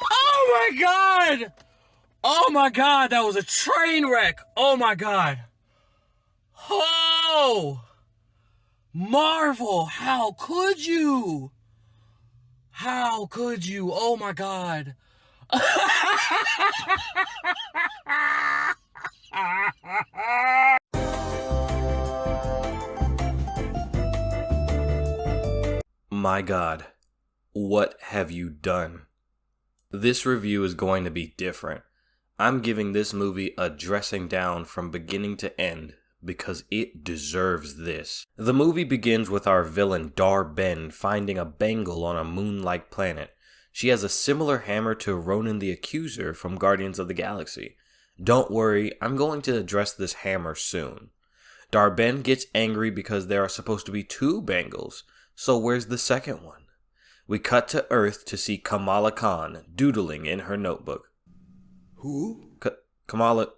Oh my god! Oh my god, that was a train wreck! Oh my god. Oh! Marvel, how could you? How could you? Oh my god. My god, what have you done? This review is going to be different. I'm giving this movie a dressing down from beginning to end because it deserves this. The movie begins with our villain Dar-Benn finding a bangle on a moon-like planet. She has a similar hammer to Ronan the Accuser from Guardians of the Galaxy. Don't worry, I'm going to address this hammer soon. Dar-Benn gets angry because there are supposed to be 2 bangles, so where's the second one? We cut to Earth to see Kamala Khan doodling in her notebook. Who? Kamala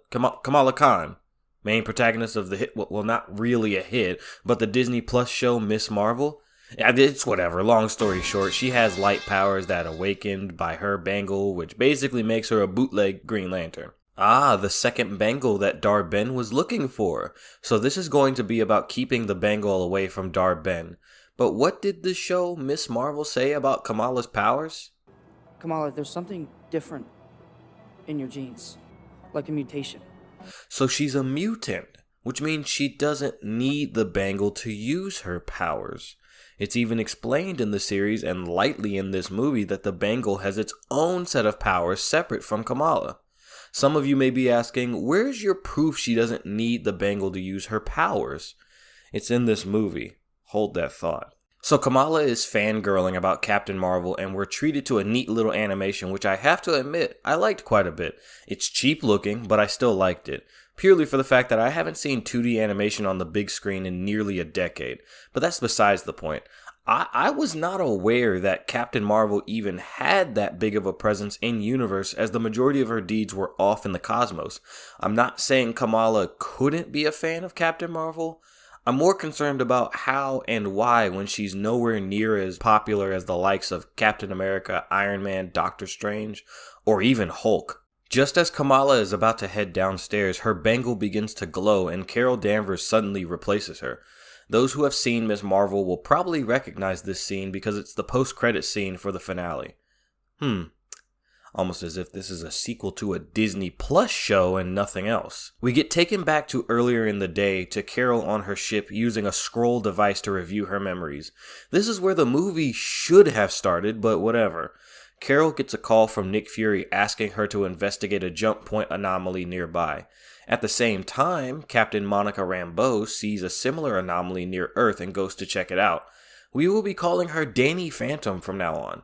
Khan, main protagonist of the hit, well, not really a hit, but the Disney Plus show Miss Marvel. It's whatever, long story short, she has light powers that awakened by her bangle, which basically makes her a bootleg Green Lantern. Ah, the second bangle that Dar-Benn was looking for. So this is going to be about keeping the bangle away from Dar-Benn. But what did the show Miss Marvel say about Kamala's powers? Kamala, there's something different in your genes, like a mutation. So she's a mutant, which means she doesn't need the bangle to use her powers. It's even explained in the series and lightly in this movie that the bangle has its own set of powers separate from Kamala. Some of you may be asking, where's your proof she doesn't need the bangle to use her powers? It's in this movie. Hold that thought. So Kamala is fangirling about Captain Marvel, and we're treated to a neat little animation, which I have to admit, I liked quite a bit. It's cheap looking, but I still liked it. Purely for the fact that I haven't seen 2D animation on the big screen in nearly a decade. But that's besides the point. I was not aware that Captain Marvel even had that big of a presence in universe, as the majority of her deeds were off in the cosmos. I'm not saying Kamala couldn't be a fan of Captain Marvel. I'm more concerned about how and why when she's nowhere near as popular as the likes of Captain America, Iron Man, Doctor Strange, or even Hulk. Just as Kamala is about to head downstairs, her bangle begins to glow and Carol Danvers suddenly replaces her. Those who have seen Ms. Marvel will probably recognize this scene because it's the post-credit scene for the finale. Almost as if this is a sequel to a Disney Plus show and nothing else. We get taken back to earlier in the day to Carol on her ship using a scroll device to review her memories. This is where the movie should have started, but whatever. Carol gets a call from Nick Fury asking her to investigate a jump point anomaly nearby. At the same time, Captain Monica Rambeau sees a similar anomaly near Earth and goes to check it out. We will be calling her Danny Phantom from now on.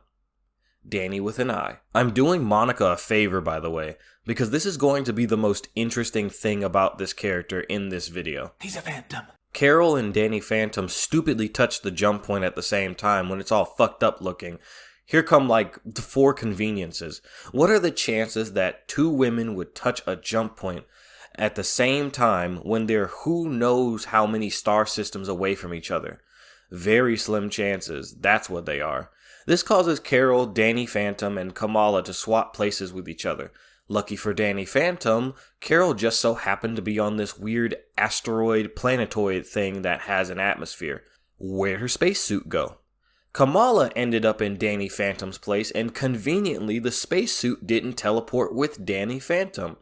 Danny with an I. I'm doing Monica a favor, by the way, because this is going to be the most interesting thing about this character in this video. He's a phantom. Carol and Danny Phantom stupidly touch the jump point at the same time when it's all fucked up looking. Here come like the 4 conveniences. What are the chances that 2 women would touch a jump point at the same time when they're who knows how many star systems away from each other? Very slim chances, that's what they are. This causes Carol, Danny Phantom, and Kamala to swap places with each other. Lucky for Danny Phantom, Carol just so happened to be on this weird asteroid planetoid thing that has an atmosphere. Where'd her spacesuit go? Kamala ended up in Danny Phantom's place, and conveniently the spacesuit didn't teleport with Danny Phantom.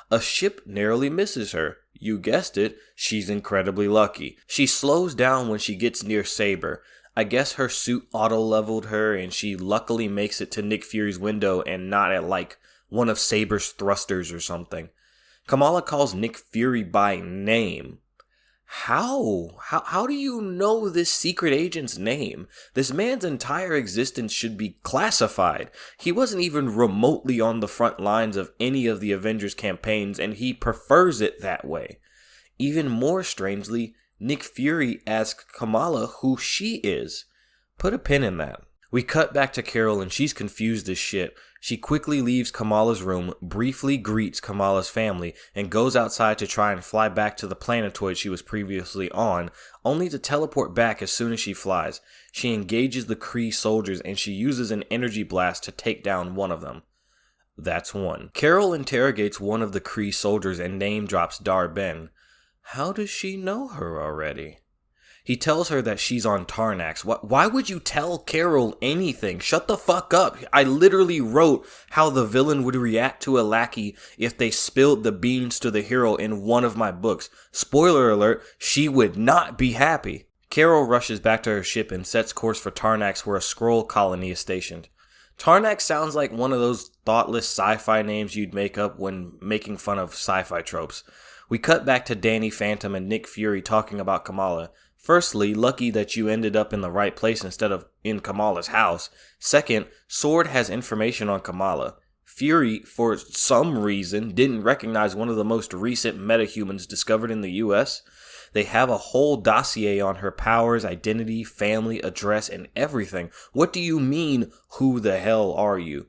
A ship narrowly misses her. You guessed it, she's incredibly lucky. She slows down when she gets near S.A.B.E.R. I guess her suit auto-leveled her and she luckily makes it to Nick Fury's window and not at like one of S.A.B.E.R.'s thrusters or something. Kamala calls Nick Fury by name. How do you know this secret agent's name? This man's entire existence should be classified. He wasn't even remotely on the front lines of any of the Avengers campaigns, and he prefers it that way. Even more strangely, Nick Fury asks Kamala who she is. Put a pin in that. We cut back to Carol and she's confused as shit. She quickly leaves Kamala's room, briefly greets Kamala's family, and goes outside to try and fly back to the planetoid she was previously on, only to teleport back as soon as she flies. She engages the Kree soldiers and she uses an energy blast to take down one of them. That's one. Carol interrogates one of the Kree soldiers and name drops Dar-Benn. How does she know her already? He tells her that she's on Tarax. Why would you tell Carol anything? Shut the fuck up. I literally wrote how the villain would react to a lackey if they spilled the beans to the hero in one of my books. Spoiler alert, she would not be happy. Carol rushes back to her ship and sets course for Tarax, where a Skrull colony is stationed. Tarax sounds like one of those thoughtless sci-fi names you'd make up when making fun of sci-fi tropes. We cut back to Danny Phantom and Nick Fury talking about Kamala. Firstly, lucky that you ended up in the right place instead of in Kamala's house. Second, S.A.B.E.R has information on Kamala. Fury, for some reason, didn't recognize one of the most recent metahumans discovered in the US. They have a whole dossier on her powers, identity, family, address, and everything. What do you mean, who the hell are you?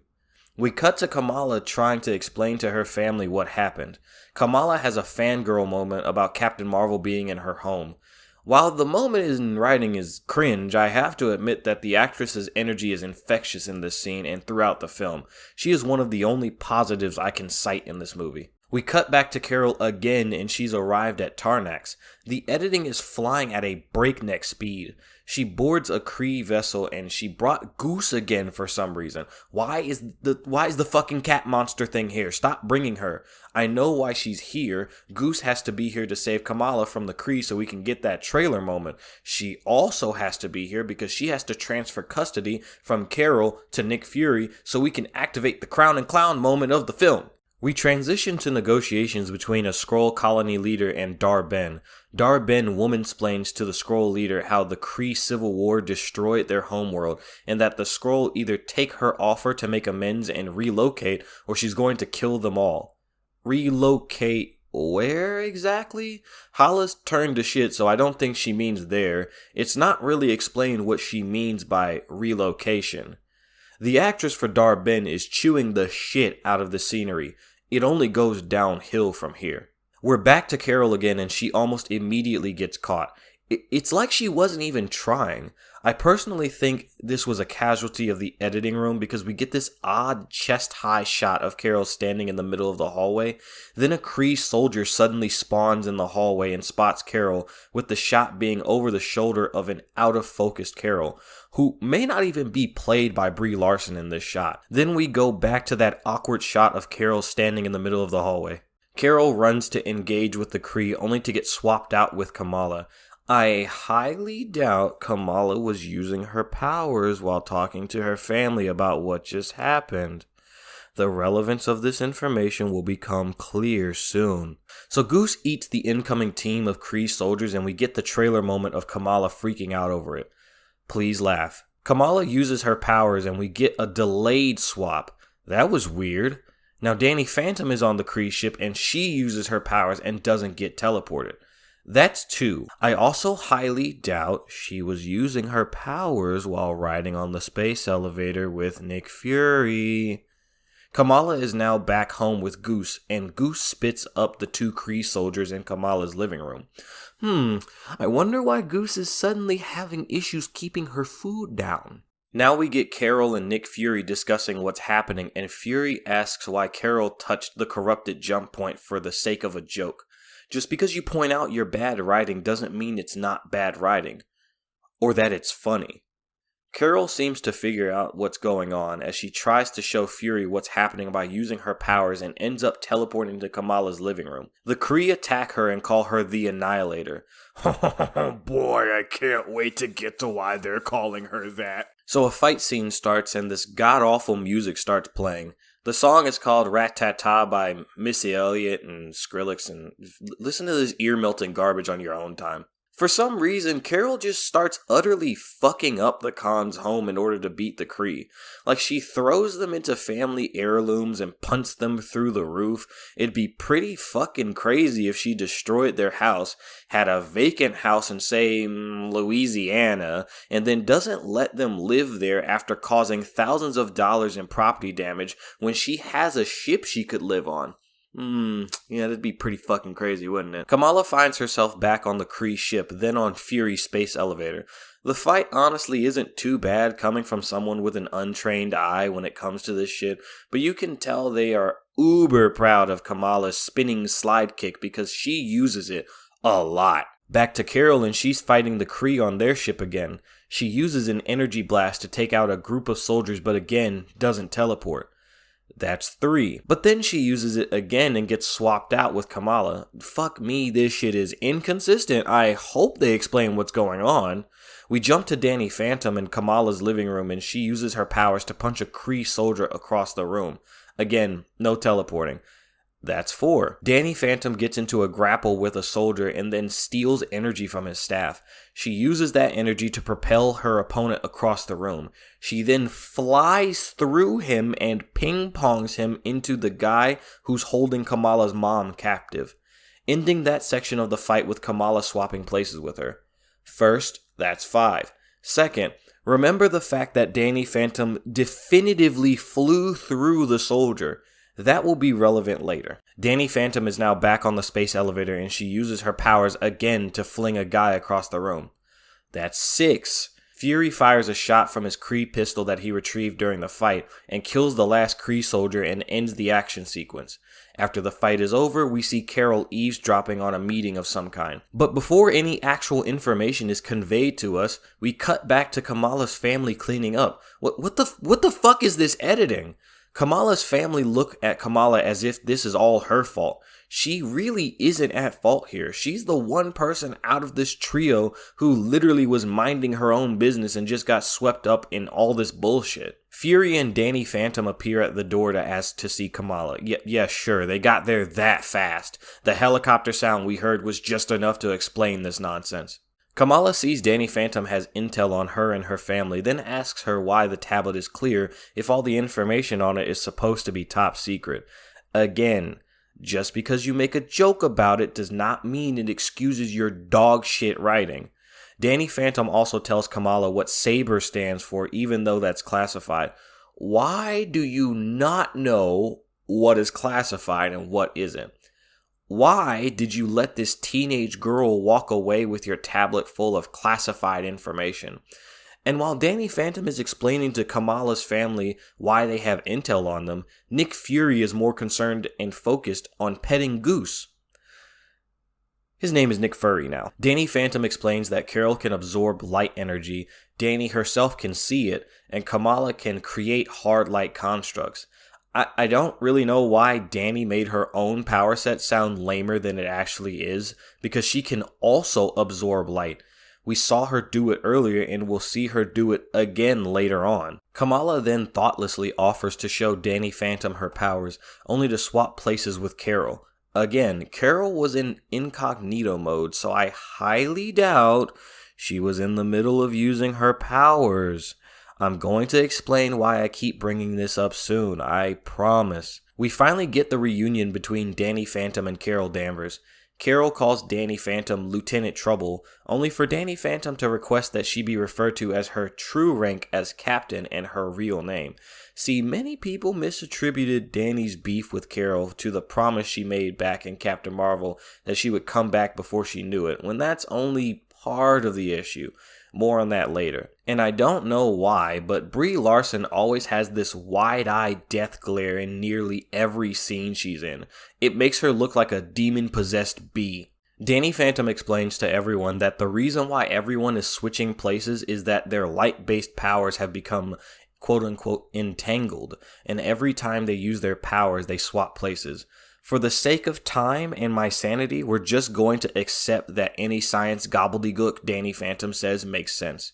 We cut to Kamala trying to explain to her family what happened. Kamala has a fangirl moment about Captain Marvel being in her home. While the moment in writing is cringe, I have to admit that the actress's energy is infectious in this scene and throughout the film. She is one of the only positives I can cite in this movie. We cut back to Carol again and she's arrived at Tarax. The editing is flying at a breakneck speed. She boards a Kree vessel and she brought Goose again for some reason. Why is the fucking cat monster thing here? Stop bringing her. I know why she's here. Goose has to be here to save Kamala from the Kree so we can get that trailer moment. She also has to be here because she has to transfer custody from Carol to Nick Fury so we can activate the Crown and Clown moment of the film. We transition to negotiations between a Skrull colony leader and Dar-Benn. Dar-Benn womansplains to the Skrull leader how the Kree Civil War destroyed their homeworld and that the Skrull either take her offer to make amends and relocate or she's going to kill them all. Relocate where exactly? Hala's turned to shit, so I don't think she means there. It's not really explained what she means by relocation. The actress for Dar-Benn is chewing the shit out of the scenery. It only goes downhill from here. We're back to Carol again and she almost immediately gets caught. It's like she wasn't even trying. I personally think this was a casualty of the editing room because we get this odd chest-high shot of Carol standing in the middle of the hallway. Then a Kree soldier suddenly spawns in the hallway and spots Carol, with the shot being over the shoulder of an out-of-focus Carol, who may not even be played by Brie Larson in this shot. Then we go back to that awkward shot of Carol standing in the middle of the hallway. Carol runs to engage with the Kree only to get swapped out with Kamala. I highly doubt Kamala was using her powers while talking to her family about what just happened. The relevance of this information will become clear soon. So Goose eats the incoming team of Kree soldiers and we get the trailer moment of Kamala freaking out over it. Please laugh. Kamala uses her powers and we get a delayed swap. That was weird. Now Danny Phantom is on the Kree ship and she uses her powers and doesn't get teleported. That's two. I also highly doubt she was using her powers while riding on the space elevator with Nick Fury. Kamala is now back home with Goose, and Goose spits up the two Kree soldiers in Kamala's living room. I wonder why Goose is suddenly having issues keeping her food down. Now we get Carol and Nick Fury discussing what's happening, and Fury asks why Carol touched the corrupted jump point for the sake of a joke. Just because you point out your bad writing doesn't mean it's not bad writing, or that it's funny. Carol seems to figure out what's going on as she tries to show Fury what's happening by using her powers and ends up teleporting to Kamala's living room. The Kree attack her and call her the Annihilator. Oh boy, I can't wait to get to why they're calling her that. So a fight scene starts and this god-awful music starts playing. The song is called Rat-Ta-Ta by Missy Elliott and Skrillex, and listen to this ear-melting garbage on your own time. For some reason, Carol just starts utterly fucking up the Khan's home in order to beat the Kree. Like, she throws them into family heirlooms and punts them through the roof. It'd be pretty fucking crazy if she destroyed their house, had a vacant house in, say, Louisiana, and then doesn't let them live there after causing thousands of dollars in property damage when she has a ship she could live on. Yeah, that'd be pretty fucking crazy, wouldn't it? Kamala finds herself back on the Kree ship, then on Fury's space elevator. The fight honestly isn't too bad coming from someone with an untrained eye when it comes to this shit, but you can tell they are uber proud of Kamala's spinning slide kick because she uses it a lot. Back to Carol, and she's fighting the Kree on their ship again. She uses an energy blast to take out a group of soldiers, but again, doesn't teleport. That's 3. But then she uses it again and gets swapped out with Kamala. Fuck me, this shit is inconsistent. I hope they explain what's going on. We jump to Danny Phantom in Kamala's living room, and she uses her powers to punch a Kree soldier across the room. Again, no teleporting. That's 4. Danny Phantom gets into a grapple with a soldier and then steals energy from his staff. She uses that energy to propel her opponent across the room. She then flies through him and ping-pongs him into the guy who's holding Kamala's mom captive, ending that section of the fight with Kamala swapping places with her. First, that's 5. Second, remember the fact that Danny Phantom definitively flew through the soldier. That will be relevant later. Danny Phantom is now back on the space elevator, and she uses her powers again to fling a guy across the room. That's 6. Fury fires a shot from his Kree pistol that he retrieved during the fight and kills the last Kree soldier and ends the action sequence. After the fight is over, we see Carol eavesdropping on a meeting of some kind. But before any actual information is conveyed to us, we cut back to Kamala's family cleaning up. What the fuck is this editing? Kamala's family look at Kamala as if this is all her fault. She really isn't at fault here. She's the one person out of this trio who literally was minding her own business and just got swept up in all this bullshit. Fury and Danny Phantom appear at the door to ask to see Kamala. Yeah, sure, they got there that fast. The helicopter sound we heard was just enough to explain this nonsense. Kamala sees Danny Phantom has intel on her and her family, then asks her why the tablet is clear if all the information on it is supposed to be top secret. Again, just because you make a joke about it does not mean it excuses your dog shit writing. Danny Phantom also tells Kamala what S.A.B.E.R stands for, even though that's classified. Why do you not know what is classified and what isn't? Why did you let this teenage girl walk away with your tablet full of classified information? And while Danny Phantom is explaining to Kamala's family why they have intel on them, Nick Fury is more concerned and focused on petting Goose. His name is Nick Fury now. Danny Phantom explains that Carol can absorb light energy, Danny herself can see it, and Kamala can create hard light constructs. I don't really know why Danny made her own power set sound lamer than it actually is, because she can also absorb light. We saw her do it earlier, and we'll see her do it again later on. Kamala then thoughtlessly offers to show Danny Phantom her powers, only to swap places with Carol. Again, Carol was in incognito mode, so I highly doubt she was in the middle of using her powers. I'm going to explain why I keep bringing this up soon, I promise. We finally get the reunion between Danny Phantom and Carol Danvers. Carol calls Danny Phantom Lieutenant Trouble, only for Danny Phantom to request that she be referred to as her true rank as Captain and her real name. See, many people misattributed Danny's beef with Carol to the promise she made back in Captain Marvel that she would come back before she knew it, when that's only part of the issue. More on that later. And I don't know why, but Brie Larson always has this wide-eyed death glare in nearly every scene she's in. It makes her look like a demon-possessed bee. Danny Phantom explains to everyone that the reason why everyone is switching places is that their light-based powers have become quote-unquote entangled, and every time they use their powers, they swap places. For the sake of time and my sanity, we're just going to accept that any science gobbledygook Danny Phantom says makes sense.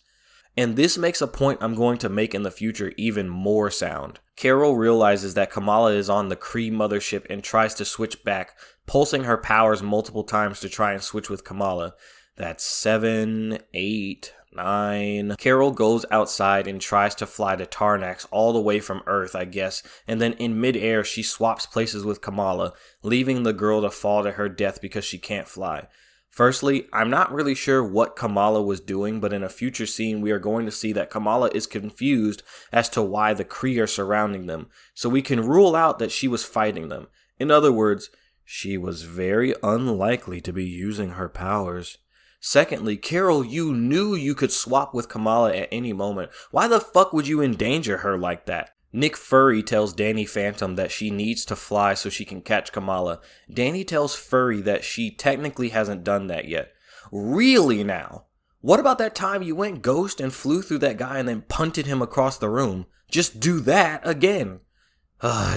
And this makes a point I'm going to make in the future even more sound. Carol realizes that Kamala is on the Kree mothership and tries to switch back, pulsing her powers multiple times to try and switch with Kamala. That's 7, 8, 9. Carol goes outside and tries to fly to Tarax all the way from Earth, I guess, and then in midair she swaps places with Kamala, leaving the girl to fall to her death because she can't fly. Firstly, I'm not really sure what Kamala was doing, but in a future scene we are going to see that Kamala is confused as to why the Kree are surrounding them, so we can rule out that she was fighting them. In other words, she was very unlikely to be using her powers. Secondly, Carol, you knew you could swap with Kamala at any moment. Why the fuck would you endanger her like that? Nick Fury tells Danny Phantom that she needs to fly so she can catch Kamala. Danny tells Fury that she technically hasn't done that yet. Really now? What about that time you went ghost and flew through that guy and then punted him across the room? Just do that again.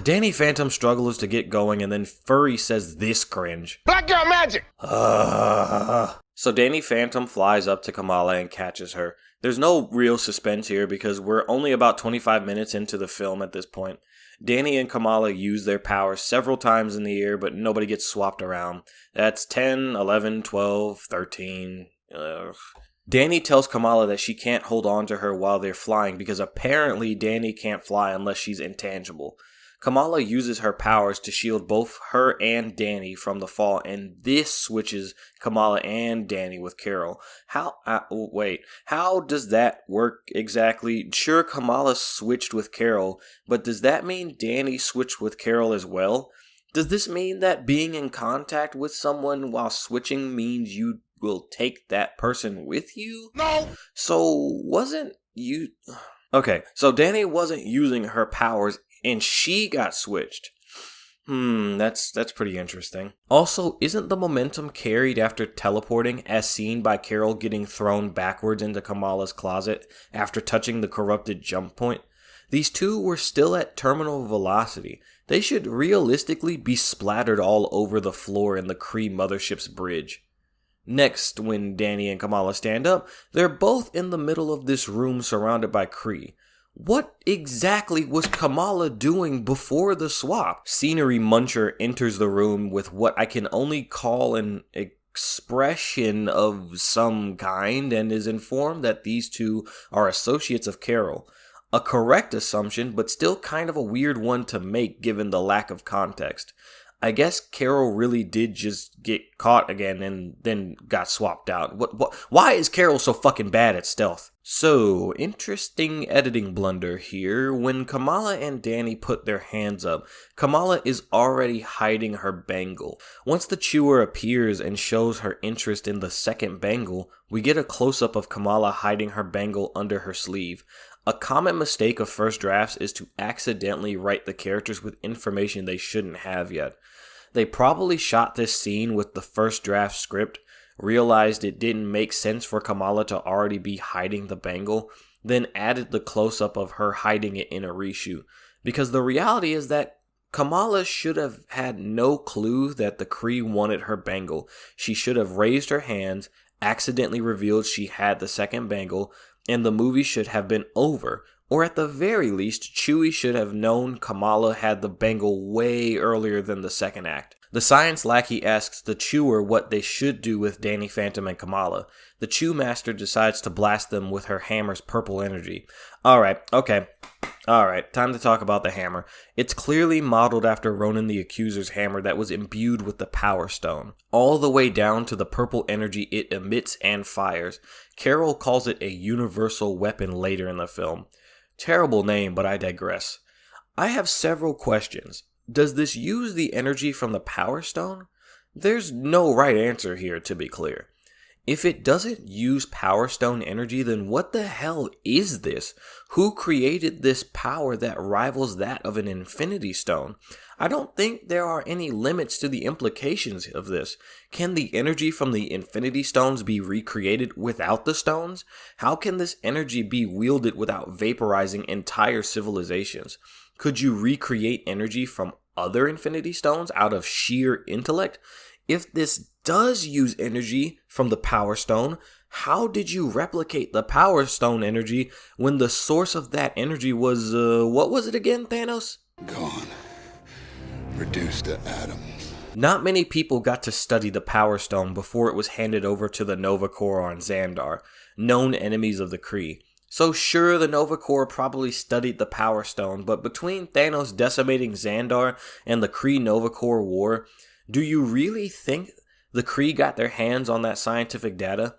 Danny Phantom struggles to get going and then Fury says this cringe. Black girl magic! So Danny Phantom flies up to Kamala and catches her. There's no real suspense here because we're only about 25 minutes into the film at this point. Danny and Kamala use their powers several times in the air, but nobody gets swapped around. That's 10, 11, 12, 13. Danny tells Kamala that she can't hold on to her while they're flying because apparently Danny can't fly unless she's intangible. Kamala uses her powers to shield both her and Danny from the fall, and this switches Kamala and Danny with Carol. How does that work exactly? Sure, Kamala switched with Carol, but does that mean Danny switched with Carol as well? Does this mean that being in contact with someone while switching means you will take that person with you? No! Okay, so Danny wasn't using her powers and she got switched. That's pretty interesting. Also, isn't the momentum carried after teleporting as seen by Carol getting thrown backwards into Kamala's closet after touching the corrupted jump point? These two were still at terminal velocity. They should realistically be splattered all over the floor in the Kree mothership's bridge. Next, when Danny and Kamala stand up, they're both in the middle of this room surrounded by Kree. What exactly was Kamala doing before the swap? Scenery Muncher enters the room with what I can only call an expression of some kind and is informed that these two are associates of Carol. A correct assumption, but still kind of a weird one to make given the lack of context. I guess Carol really did just get caught again and then got swapped out. Why is Carol so fucking bad at stealth? So, interesting editing blunder here. When Kamala and Danny put their hands up, Kamala is already hiding her bangle. Once the chewer appears and shows her interest in the second bangle, we get a close-up of Kamala hiding her bangle under her sleeve. A common mistake of first drafts is to accidentally write the characters with information they shouldn't have yet. They probably shot this scene with the first draft script, realized it didn't make sense for Kamala to already be hiding the bangle, then added the close-up of her hiding it in a reshoot. Because the reality is that Kamala should have had no clue that the Kree wanted her bangle. She should have raised her hands, accidentally revealed she had the second bangle, and the movie should have been over. Or at the very least, Chewie should have known Kamala had the bangle way earlier than the second act. The science lackey asks the Chewer what they should do with Danny Phantom and Kamala. The Chew Master decides to blast them with her hammer's purple energy. Alright, time to talk about the hammer. It's clearly modeled after Ronan the Accuser's hammer that was imbued with the Power Stone, all the way down to the purple energy it emits and fires. Carol calls it a universal weapon later in the film. Terrible name, but I digress. I have several questions. Does this use the energy from the Power Stone? There's no right answer here, to be clear. If it doesn't use Power Stone energy, then what the hell is this? Who created this power that rivals that of an Infinity Stone? I don't think there are any limits to the implications of this. Can the energy from the Infinity Stones be recreated without the stones? How can this energy be wielded without vaporizing entire civilizations? Could you recreate energy from other Infinity Stones out of sheer intellect? If this does use energy from the Power Stone, How did you replicate the Power Stone energy when the source of that energy was, what was it again, Thanos? Gone. Reduced to atoms. Not many people got to study the Power Stone before it was handed over to the Nova Corps on Xandar, known enemies of the Kree. So sure, the Nova Corps probably studied the Power Stone, but between Thanos decimating Xandar and the Kree Nova Corps war, do you really think the Kree got their hands on that scientific data?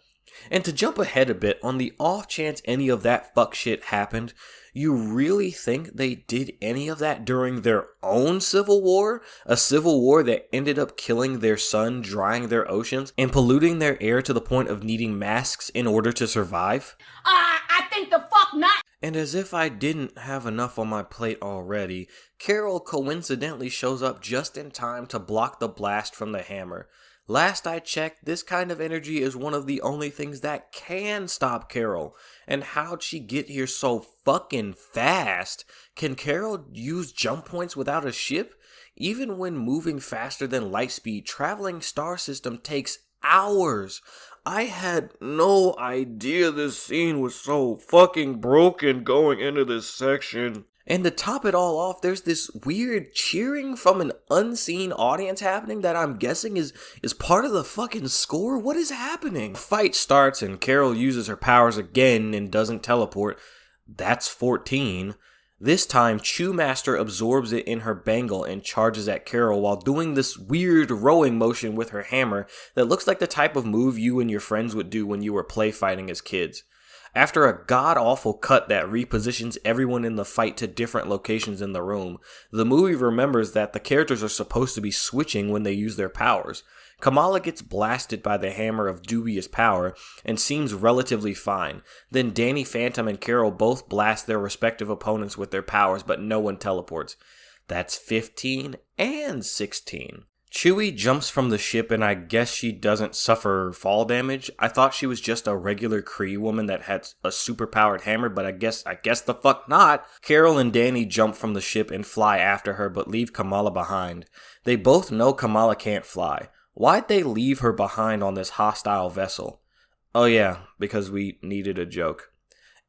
And to jump ahead a bit, on the off chance any of that fuck shit happened, you really think they did any of that during their own civil war? A civil war that ended up killing their sun, drying their oceans, and polluting their air to the point of needing masks in order to survive? I think the fuck not. And as if I didn't have enough on my plate already, Carol coincidentally shows up just in time to block the blast from the hammer. Last I checked, this kind of energy is one of the only things that can stop Carol. And how'd she get here so fucking fast? Can Carol use jump points without a ship? Even when moving faster than light speed, traveling star system takes hours. I had no idea this scene was so fucking broken going into this section. And to top it all off, there's this weird cheering from an unseen audience happening that I'm guessing is part of the fucking score. What is happening? The fight starts and Carol uses her powers again and doesn't teleport. That's 14. This time, Chewmaster absorbs it in her bangle and charges at Carol while doing this weird rowing motion with her hammer that looks like the type of move you and your friends would do when you were play fighting as kids. After a god-awful cut that repositions everyone in the fight to different locations in the room, the movie remembers that the characters are supposed to be switching when they use their powers. Kamala gets blasted by the hammer of dubious power and seems relatively fine. Then Danny Phantom and Carol both blast their respective opponents with their powers, but no one teleports. That's 15 and 16. Chewie jumps from the ship and I guess she doesn't suffer fall damage. I thought she was just a regular Kree woman that had a superpowered hammer, but I guess the fuck not. Carol and Danny jump from the ship and fly after her but leave Kamala behind. They both know Kamala can't fly. Why'd they leave her behind on this hostile vessel? Oh yeah, because we needed a joke.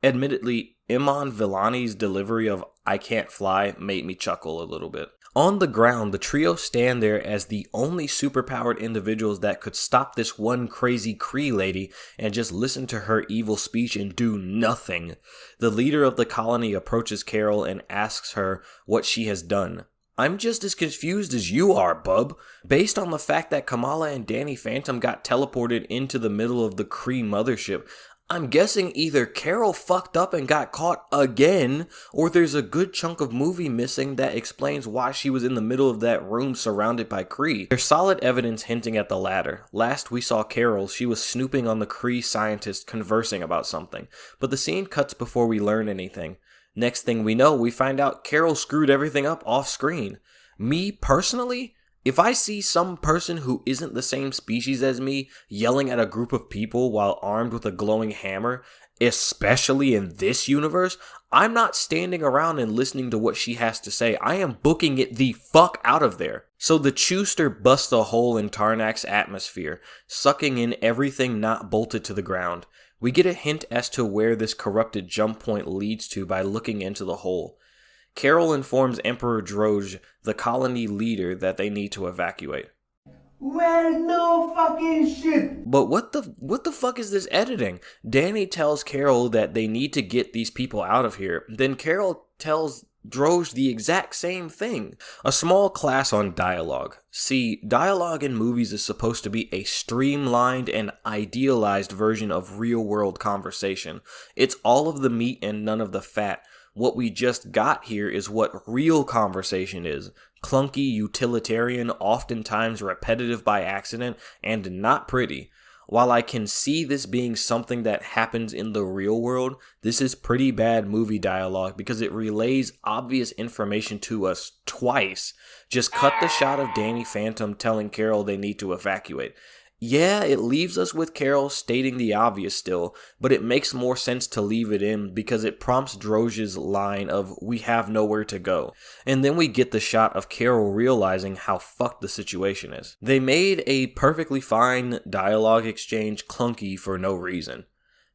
Admittedly, Iman Vellani's delivery of "I can't fly" made me chuckle a little bit. On the ground, the trio stand there as the only superpowered individuals that could stop this one crazy Kree lady and just listen to her evil speech and do nothing. The leader of the colony approaches Carol and asks her what she has done. I'm just as confused as you are, bub. Based on the fact that Kamala and Danny Phantom got teleported into the middle of the Kree mothership, I'm guessing either Carol fucked up and got caught again, or there's a good chunk of movie missing that explains why she was in the middle of that room surrounded by Kree. There's solid evidence hinting at the latter. Last we saw Carol, she was snooping on the Kree scientists conversing about something, but the scene cuts before we learn anything. Next thing we know, we find out Carol screwed everything up off screen. Me, personally, if I see some person who isn't the same species as me yelling at a group of people while armed with a glowing hammer, especially in this universe, I'm not standing around and listening to what she has to say. I am booking it the fuck out of there. So the Chewster busts a hole in Tarnax's atmosphere, sucking in everything not bolted to the ground. We get a hint as to where this corrupted jump point leads to by looking into the hole. Carol informs Emperor Droge, the colony leader, that they need to evacuate. Well, no fucking shit. But what the fuck is this editing? Danny tells Carol that they need to get these people out of here. Then Carol tells Droge the exact same thing. A small class on dialogue. See, dialogue in movies is supposed to be a streamlined and idealized version of real-world conversation. It's all of the meat and none of the fat. What we just got here is what real conversation is. Clunky, utilitarian, oftentimes repetitive by accident, and not pretty. While I can see this being something that happens in the real world, this is pretty bad movie dialogue because it relays obvious information to us twice. Just cut the shot of Danny Phantom telling Carol they need to evacuate. Yeah, it leaves us with Carol stating the obvious still, but it makes more sense to leave it in because it prompts Drozh's line of "we have nowhere to go." And then we get the shot of Carol realizing how fucked the situation is. They made a perfectly fine dialogue exchange clunky for no reason.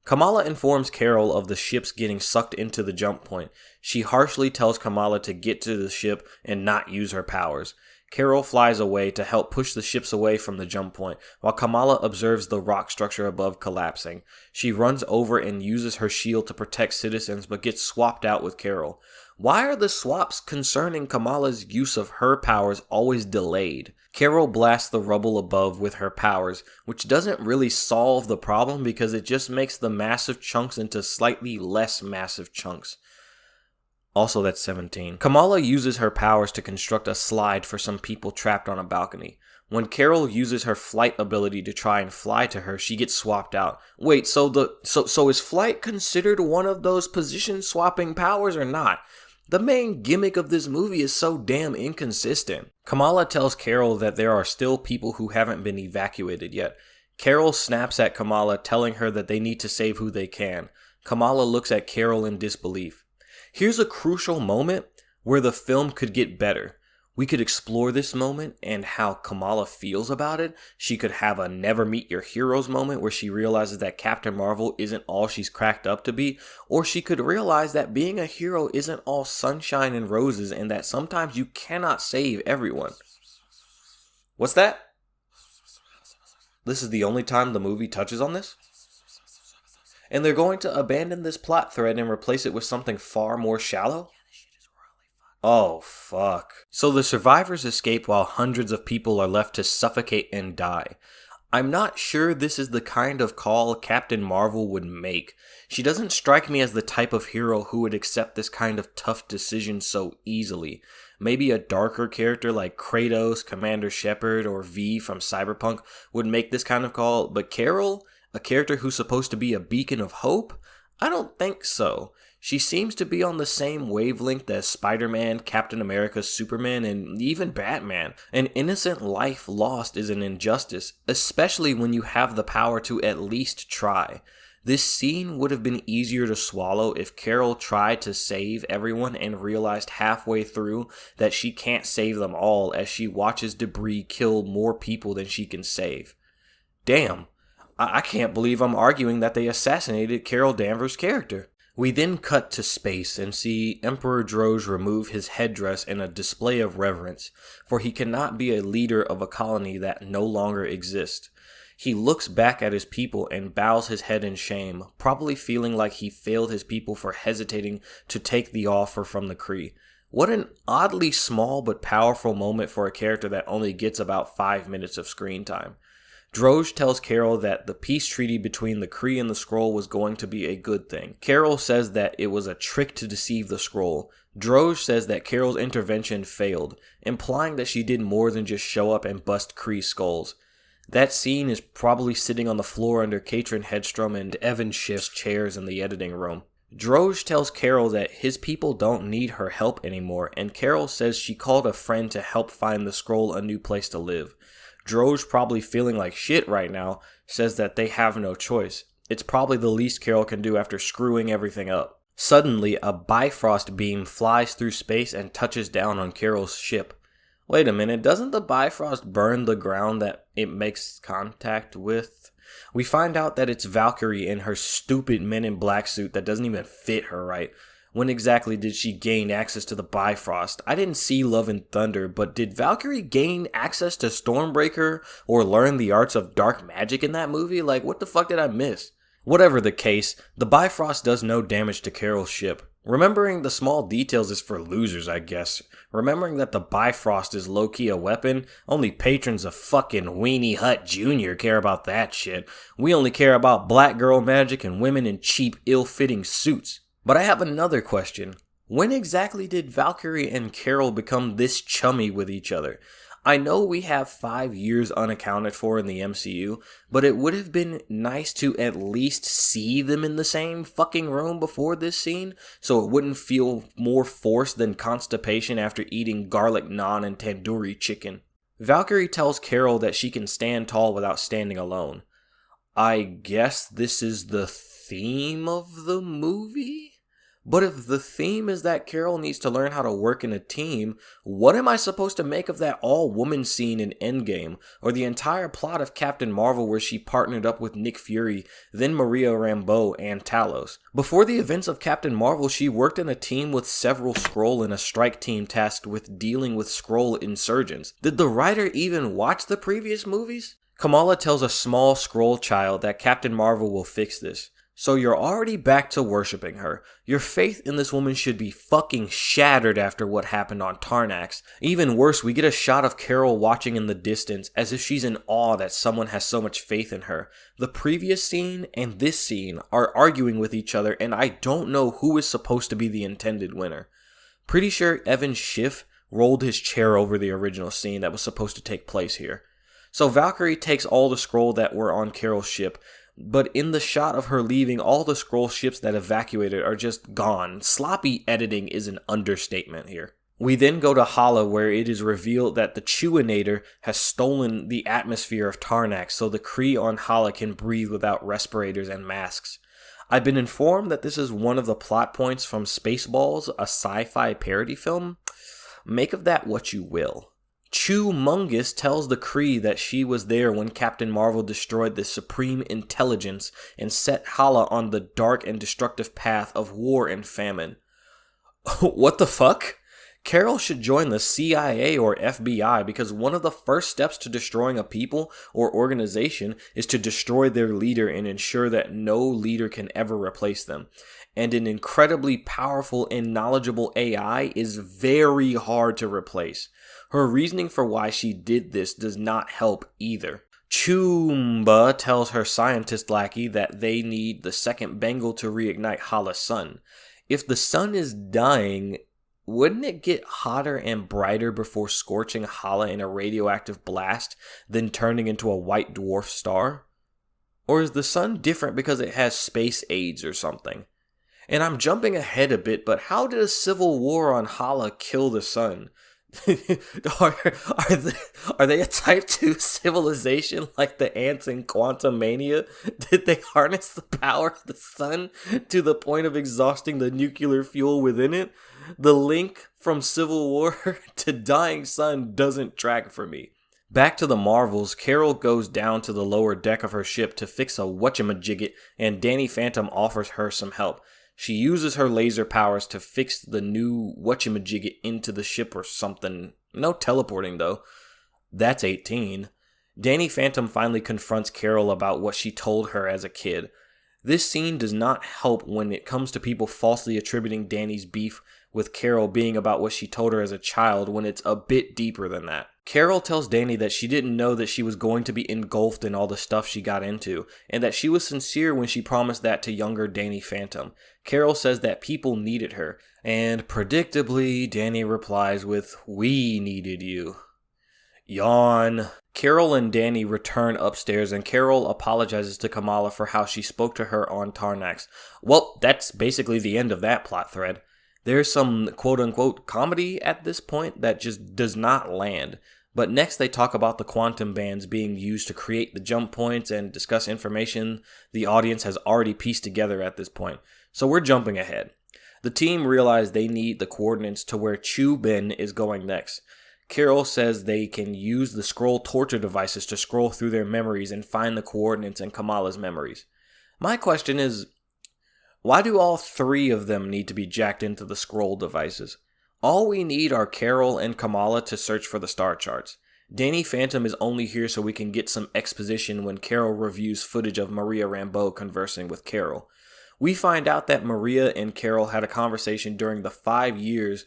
Kamala informs Carol of the ships getting sucked into the jump point. She harshly tells Kamala to get to the ship and not use her powers. Carol flies away to help push the ships away from the jump point, while Kamala observes the rock structure above collapsing. She runs over and uses her shield to protect citizens, but gets swapped out with Carol. Why are the swaps concerning Kamala's use of her powers always delayed? Carol blasts the rubble above with her powers, which doesn't really solve the problem because it just makes the massive chunks into slightly less massive chunks. Also, that's 17. Kamala uses her powers to construct a slide for some people trapped on a balcony. When Carol uses her flight ability to try and fly to her, she gets swapped out. Wait, so is flight considered one of those position swapping powers or not? The main gimmick of this movie is so damn inconsistent. Kamala tells Carol that there are still people who haven't been evacuated yet. Carol snaps at Kamala, telling her that they need to save who they can. Kamala looks at Carol in disbelief. Here's a crucial moment where the film could get better. We could explore this moment and how Kamala feels about it. She could have a never meet your heroes moment where she realizes that Captain Marvel isn't all she's cracked up to be. Or she could realize that being a hero isn't all sunshine and roses and that sometimes you cannot save everyone. What's that? This is the only time the movie touches on this? And they're going to abandon this plot thread and replace it with something far more shallow? Oh, fuck. So the survivors escape while hundreds of people are left to suffocate and die. I'm not sure this is the kind of call Captain Marvel would make. She doesn't strike me as the type of hero who would accept this kind of tough decision so easily. Maybe a darker character like Kratos, Commander Shepard, or V from Cyberpunk would make this kind of call, but Carol, a character who's supposed to be a beacon of hope? I don't think so. She seems to be on the same wavelength as Spider-Man, Captain America, Superman, and even Batman. An innocent life lost is an injustice, especially when you have the power to at least try. This scene would have been easier to swallow if Carol tried to save everyone and realized halfway through that she can't save them all as she watches debris kill more people than she can save. Damn. I can't believe I'm arguing that they assassinated Carol Danvers' character. We then cut to space and see Emperor Drozh remove his headdress in a display of reverence, for he cannot be a leader of a colony that no longer exists. He looks back at his people and bows his head in shame, probably feeling like he failed his people for hesitating to take the offer from the Kree. What an oddly small but powerful moment for a character that only gets about 5 minutes of screen time. Drozh tells Carol that the peace treaty between the Kree and the Skrull was going to be a good thing. Carol says that it was a trick to deceive the Skrull. Drozh says that Carol's intervention failed, implying that she did more than just show up and bust Kree skulls. That scene is probably sitting on the floor under Katrin Hedstrom and Evan Schiff's chairs in the editing room. Drozh tells Carol that his people don't need her help anymore, and Carol says she called a friend to help find the Skrull a new place to live. Drozh, probably feeling like shit right now, says that they have no choice. It's probably the least Carol can do after screwing everything up. Suddenly, a Bifrost beam flies through space and touches down on Carol's ship. Wait a minute, doesn't the Bifrost burn the ground that it makes contact with? We find out that it's Valkyrie in her stupid Men in Black suit that doesn't even fit her right. When exactly did she gain access to the Bifrost? I didn't see Love and Thunder, but did Valkyrie gain access to Stormbreaker or learn the arts of dark magic in that movie? Like, what the fuck did I miss? Whatever the case, the Bifrost does no damage to Carol's ship. Remembering the small details is for losers, I guess. Remembering that the Bifrost is low-key a weapon, only patrons of fucking Weenie Hut Jr. care about that shit. We only care about black girl magic and women in cheap, ill-fitting suits. But I have another question. When exactly did Valkyrie and Carol become this chummy with each other? I know we have 5 years unaccounted for in the MCU, but it would have been nice to at least see them in the same fucking room before this scene, so it wouldn't feel more forced than constipation after eating garlic naan and tandoori chicken. Valkyrie tells Carol that she can stand tall without standing alone. I guess this is the theme of the movie? But if the theme is that Carol needs to learn how to work in a team, what am I supposed to make of that all-woman scene in Endgame, or the entire plot of Captain Marvel where she partnered up with Nick Fury, then Maria Rambeau and Talos? Before the events of Captain Marvel, she worked in a team with several Skrull in a strike team tasked with dealing with Skrull insurgents. Did the writer even watch the previous movies? Kamala tells a small Skrull child that Captain Marvel will fix this. So you're already back to worshipping her. Your faith in this woman should be fucking shattered after what happened on Tarax. Even worse, we get a shot of Carol watching in the distance as if she's in awe that someone has so much faith in her. The previous scene and this scene are arguing with each other, and I don't know who is supposed to be the intended winner. Pretty sure Evan Schiff rolled his chair over the original scene that was supposed to take place here. So Valkyrie takes all the Skrull that were on Carol's ship, but in the shot of her leaving, all the Skrull ships that evacuated are just gone. Sloppy editing is an understatement here. We then go to Hala, where it is revealed that the Chewinator has stolen the atmosphere of Tarax so the Kree on Hala can breathe without respirators and masks. I've been informed that this is one of the plot points from Spaceballs, a sci-fi parody film. Make of that what you will. Chew-Mungus tells the Kree that she was there when Captain Marvel destroyed the Supreme Intelligence and set Hala on the dark and destructive path of war and famine. What the fuck? Carol should join the CIA or FBI because one of the first steps to destroying a people or organization is to destroy their leader and ensure that no leader can ever replace them. And an incredibly powerful and knowledgeable AI is very hard to replace. Her reasoning for why she did this does not help either. Choomba tells her scientist lackey that they need the second bangle to reignite Hala's sun. If the sun is dying, wouldn't it get hotter and brighter before scorching Hala in a radioactive blast, then turning into a white dwarf star? Or is the sun different because it has space AIDS or something? And I'm jumping ahead a bit, but how did a civil war on Hala kill the sun? Are they a type 2 civilization like the ants in Quantum Mania? Did they harness the power of the sun to the point of exhausting the nuclear fuel within it? The link from Civil War to dying sun doesn't track for me. Back to the Marvels, Carol goes down to the lower deck of her ship to fix a whatchamajigget, and Danny Phantom offers her some help. She uses her laser powers to fix the new whatchamajigget into the ship or something. No teleporting though. That's 18. Danny Phantom finally confronts Carol about what she told her as a kid. This scene does not help when it comes to people falsely attributing Danny's beef with Carol being about what she told her as a child when it's a bit deeper than that. Carol tells Danny that she didn't know that she was going to be engulfed in all the stuff she got into, and that she was sincere when she promised that to younger Danny Phantom. Carol says that people needed her, and predictably, Danny replies with, "We needed you." Yawn. Carol and Danny return upstairs, and Carol apologizes to Kamala for how she spoke to her on Tarax. Well, that's basically the end of that plot thread. There's some quote-unquote comedy at this point that just does not land. But next they talk about the quantum bands being used to create the jump points and discuss information the audience has already pieced together at this point. So we're jumping ahead. The team realize they need the coordinates to where Dar-Benn is going next. Carol says they can use the Skrull torture devices to scroll through their memories and find the coordinates in Kamala's memories. My question is, why do all three of them need to be jacked into the Skrull devices? All we need are Carol and Kamala to search for the star charts. Danny Phantom is only here so we can get some exposition when Carol reviews footage of Maria Rambeau conversing with Carol. We find out that Maria and Carol had a conversation during the 5 years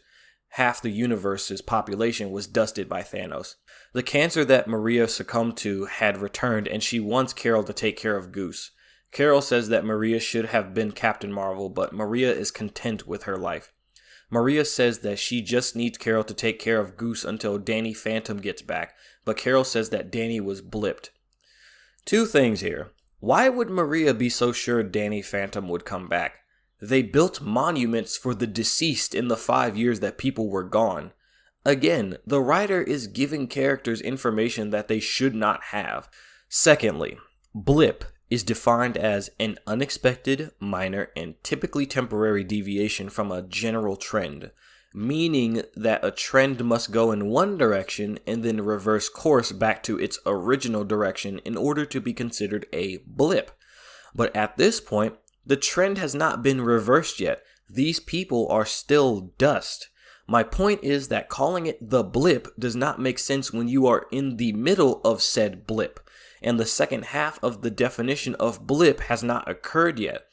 half the universe's population was dusted by Thanos. The cancer that Maria succumbed to had returned, and she wants Carol to take care of Goose. Carol says that Maria should have been Captain Marvel, but Maria is content with her life. Maria says that she just needs Carol to take care of Goose until Danny Phantom gets back, but Carol says that Danny was blipped. Two things here. Why would Maria be so sure Danny Phantom would come back? They built monuments for the deceased in the 5 years that people were gone. Again, the writer is giving characters information that they should not have. Secondly, blip is defined as an unexpected, minor, and typically temporary deviation from a general trend, meaning that a trend must go in one direction and then reverse course back to its original direction in order to be considered a blip. But at this point, the trend has not been reversed yet. These people are still dust. My point is that calling it the blip does not make sense when you are in the middle of said blip, and the second half of the definition of blip has not occurred yet.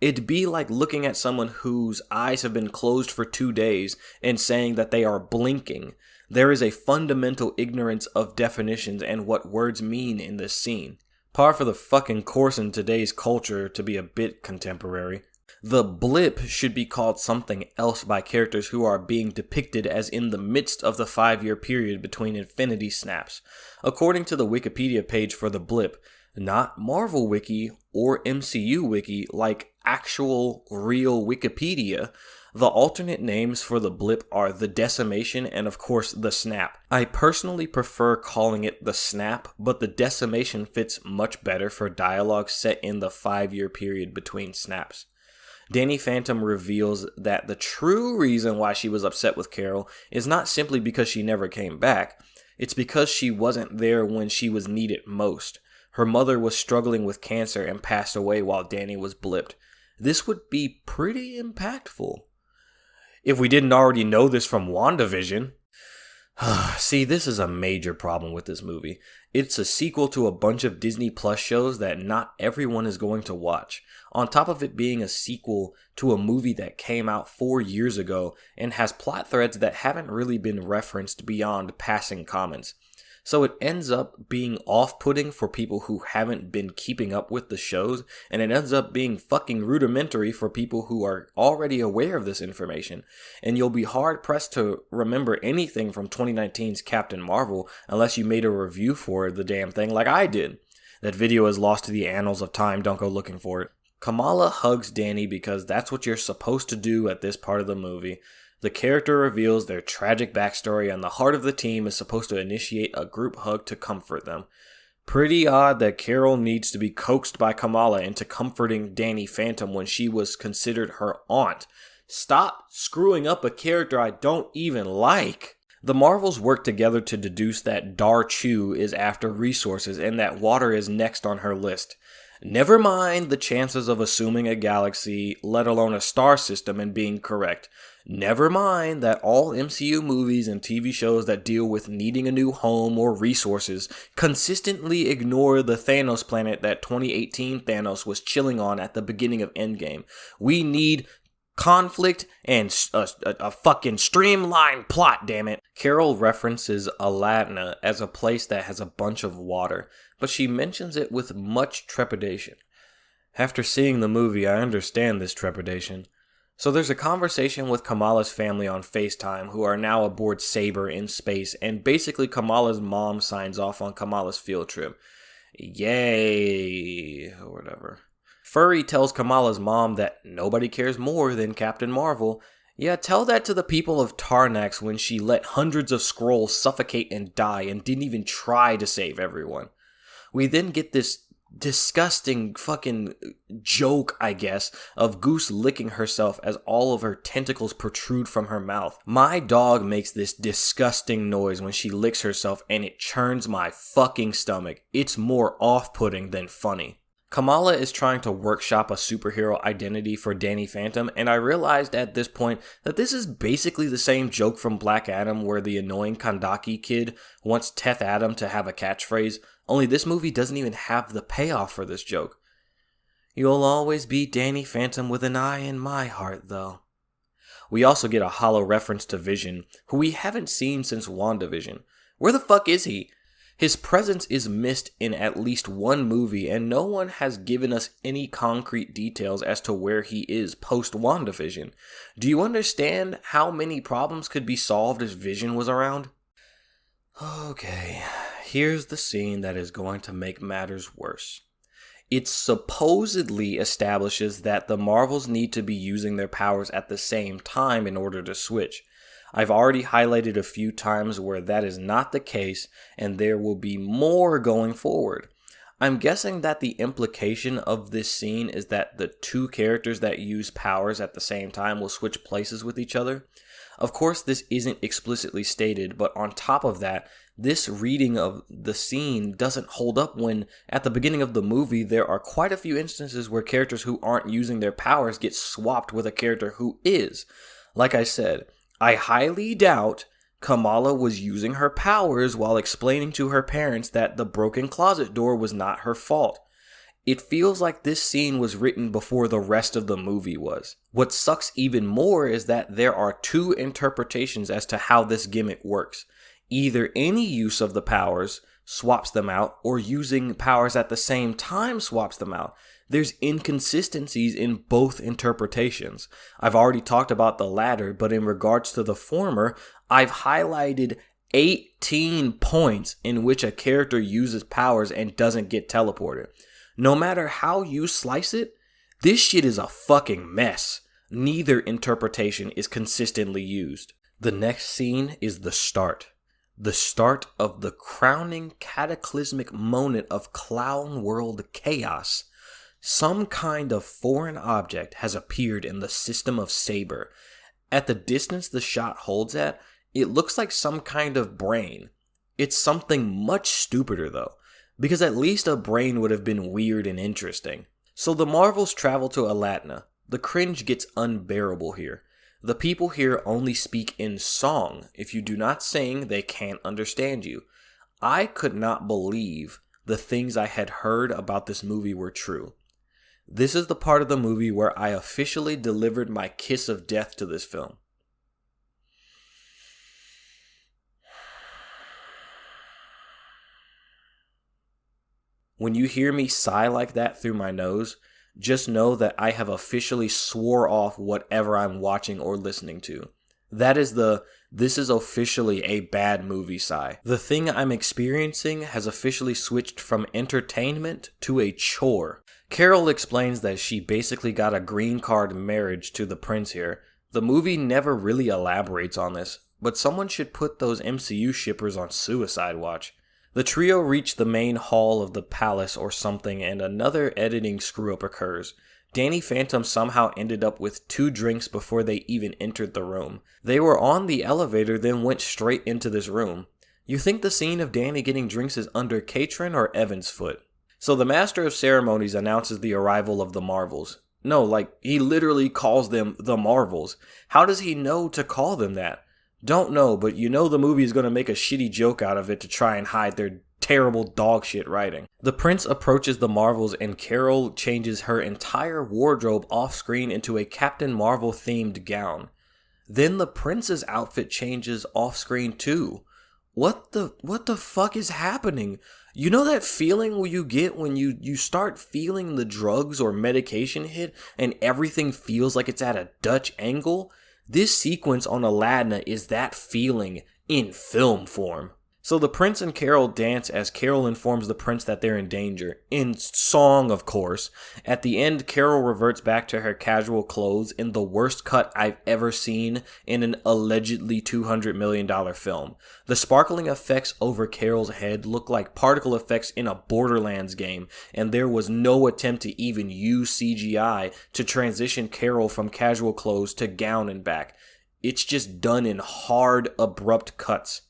It'd be like looking at someone whose eyes have been closed for 2 days and saying that they are blinking. There is a fundamental ignorance of definitions and what words mean in this scene. Par for the fucking course in today's culture to be a bit contemporary. The blip should be called something else by characters who are being depicted as in the midst of the 5-year period between infinity snaps. According to the Wikipedia page for the blip, not Marvel Wiki or MCU Wiki like actual real Wikipedia, the alternate names for the blip are the decimation and of course the snap. I personally prefer calling it the snap, but the decimation fits much better for dialogue set in the 5-year period between snaps. Danny Phantom reveals that the true reason why she was upset with Carol is not simply because she never came back, it's because she wasn't there when she was needed most. Her mother was struggling with cancer and passed away while Danny was blipped. This would be pretty impactful. If we didn't already know this from WandaVision. See, this is a major problem with this movie. It's a sequel to a bunch of Disney Plus shows that not everyone is going to watch. On top of it being a sequel to a movie that came out 4 years ago and has plot threads that haven't really been referenced beyond passing comments. So it ends up being off-putting for people who haven't been keeping up with the shows, and it ends up being fucking rudimentary for people who are already aware of this information. And you'll be hard-pressed to remember anything from 2019's Captain Marvel unless you made a review for the damn thing like I did. That video is lost to the annals of time, don't go looking for it. Kamala hugs Danny because that's what you're supposed to do at this part of the movie. The character reveals their tragic backstory and the heart of the team is supposed to initiate a group hug to comfort them. Pretty odd that Carol needs to be coaxed by Kamala into comforting Danny Phantom when she was considered her aunt. Stop screwing up a character I don't even like. The Marvels work together to deduce that Dar-Chu is after resources and that water is next on her list. Never mind the chances of assuming a galaxy, let alone a star system, and being correct. Never mind that all MCU movies and TV shows that deal with needing a new home or resources consistently ignore the Thanos planet that 2018 Thanos was chilling on at the beginning of Endgame. We need conflict and a fucking streamlined plot, damn it. Carol references Aladna as a place that has a bunch of water, but she mentions it with much trepidation. After seeing the movie, I understand this trepidation. So there's a conversation with Kamala's family on FaceTime who are now aboard S.A.B.E.R in space, and basically Kamala's mom signs off on Kamala's field trip. Yay, or whatever. Furry tells Kamala's mom that nobody cares more than Captain Marvel. Yeah, tell that to the people of Tarax when she let hundreds of Skrulls suffocate and die and didn't even try to save everyone. We then get this disgusting fucking joke, I guess, of Goose licking herself as all of her tentacles protrude from her mouth. My dog makes this disgusting noise when she licks herself and it churns my fucking stomach. It's more off-putting than funny. Kamala is trying to workshop a superhero identity for Danny Phantom, and I realized at this point that this is basically the same joke from Black Adam where the annoying Kandaki kid wants Teth Adam to have a catchphrase, only this movie doesn't even have the payoff for this joke. You'll always be Danny Phantom with an eye in my heart, though. We also get a Hala reference to Vision, who we haven't seen since WandaVision. Where the fuck is he? His presence is missed in at least one movie, and no one has given us any concrete details as to where he is post-WandaVision. Do you understand how many problems could be solved if Vision was around? Okay, here's the scene that is going to make matters worse. It supposedly establishes that the Marvels need to be using their powers at the same time in order to switch. I've already highlighted a few times where that is not the case, and there will be more going forward. I'm guessing that the implication of this scene is that the two characters that use powers at the same time will switch places with each other. Of course, this isn't explicitly stated, but on top of that, this reading of the scene doesn't hold up when, at the beginning of the movie, there are quite a few instances where characters who aren't using their powers get swapped with a character who is. Like I said, I highly doubt Kamala was using her powers while explaining to her parents that the broken closet door was not her fault. It feels like this scene was written before the rest of the movie was. What sucks even more is that there are two interpretations as to how this gimmick works. Either any use of the powers swaps them out, or using powers at the same time swaps them out. There's inconsistencies in both interpretations. I've already talked about the latter, but in regards to the former, I've highlighted 18 points in which a character uses powers and doesn't get teleported. No matter how you slice it, this shit is a fucking mess. Neither interpretation is consistently used. The next scene is the start. The start of the crowning cataclysmic moment of clown world chaos. Some kind of foreign object has appeared in the system of S.A.B.E.R. At the distance the shot holds at, it looks like some kind of brain. It's something much stupider though, because at least a brain would have been weird and interesting. So the Marvels travel to Aladna. The cringe gets unbearable here. The people here only speak in song. If you do not sing, they can't understand you. I could not believe the things I had heard about this movie were true. This is the part of the movie where I officially delivered my kiss of death to this film. When you hear me sigh like that through my nose, just know that I have officially swore off whatever I'm watching or listening to. That is this is officially a bad movie sigh. The thing I'm experiencing has officially switched from entertainment to a chore. Carol explains that she basically got a green card marriage to the prince here. The movie never really elaborates on this, but someone should put those MCU shippers on suicide watch. The trio reach the main hall of the palace or something, and another editing screw-up occurs. Danny Phantom somehow ended up with 2 drinks before they even entered the room. They were on the elevator, then went straight into this room. You think the scene of Danny getting drinks is under Katrin or Evan's foot? So the Master of Ceremonies announces the arrival of the Marvels. No, like, he literally calls them the Marvels. How does he know to call them that? Don't know, but you know the movie is going to make a shitty joke out of it to try and hide their terrible dog shit writing. The prince approaches the Marvels and Carol changes her entire wardrobe off screen into a Captain Marvel themed gown. Then the prince's outfit changes off screen too. What the fuck is happening? You know that feeling where you get when you start feeling the drugs or medication hit and everything feels like it's at a Dutch angle? This sequence on Aladna is that feeling in film form. So the prince and Carol dance as Carol informs the prince that they're in danger. In song, of course. At the end, Carol reverts back to her casual clothes in the worst cut I've ever seen in an allegedly $200 million film. The sparkling effects over Carol's head look like particle effects in a Borderlands game, and there was no attempt to even use CGI to transition Carol from casual clothes to gown and back. It's just done in hard, abrupt cuts.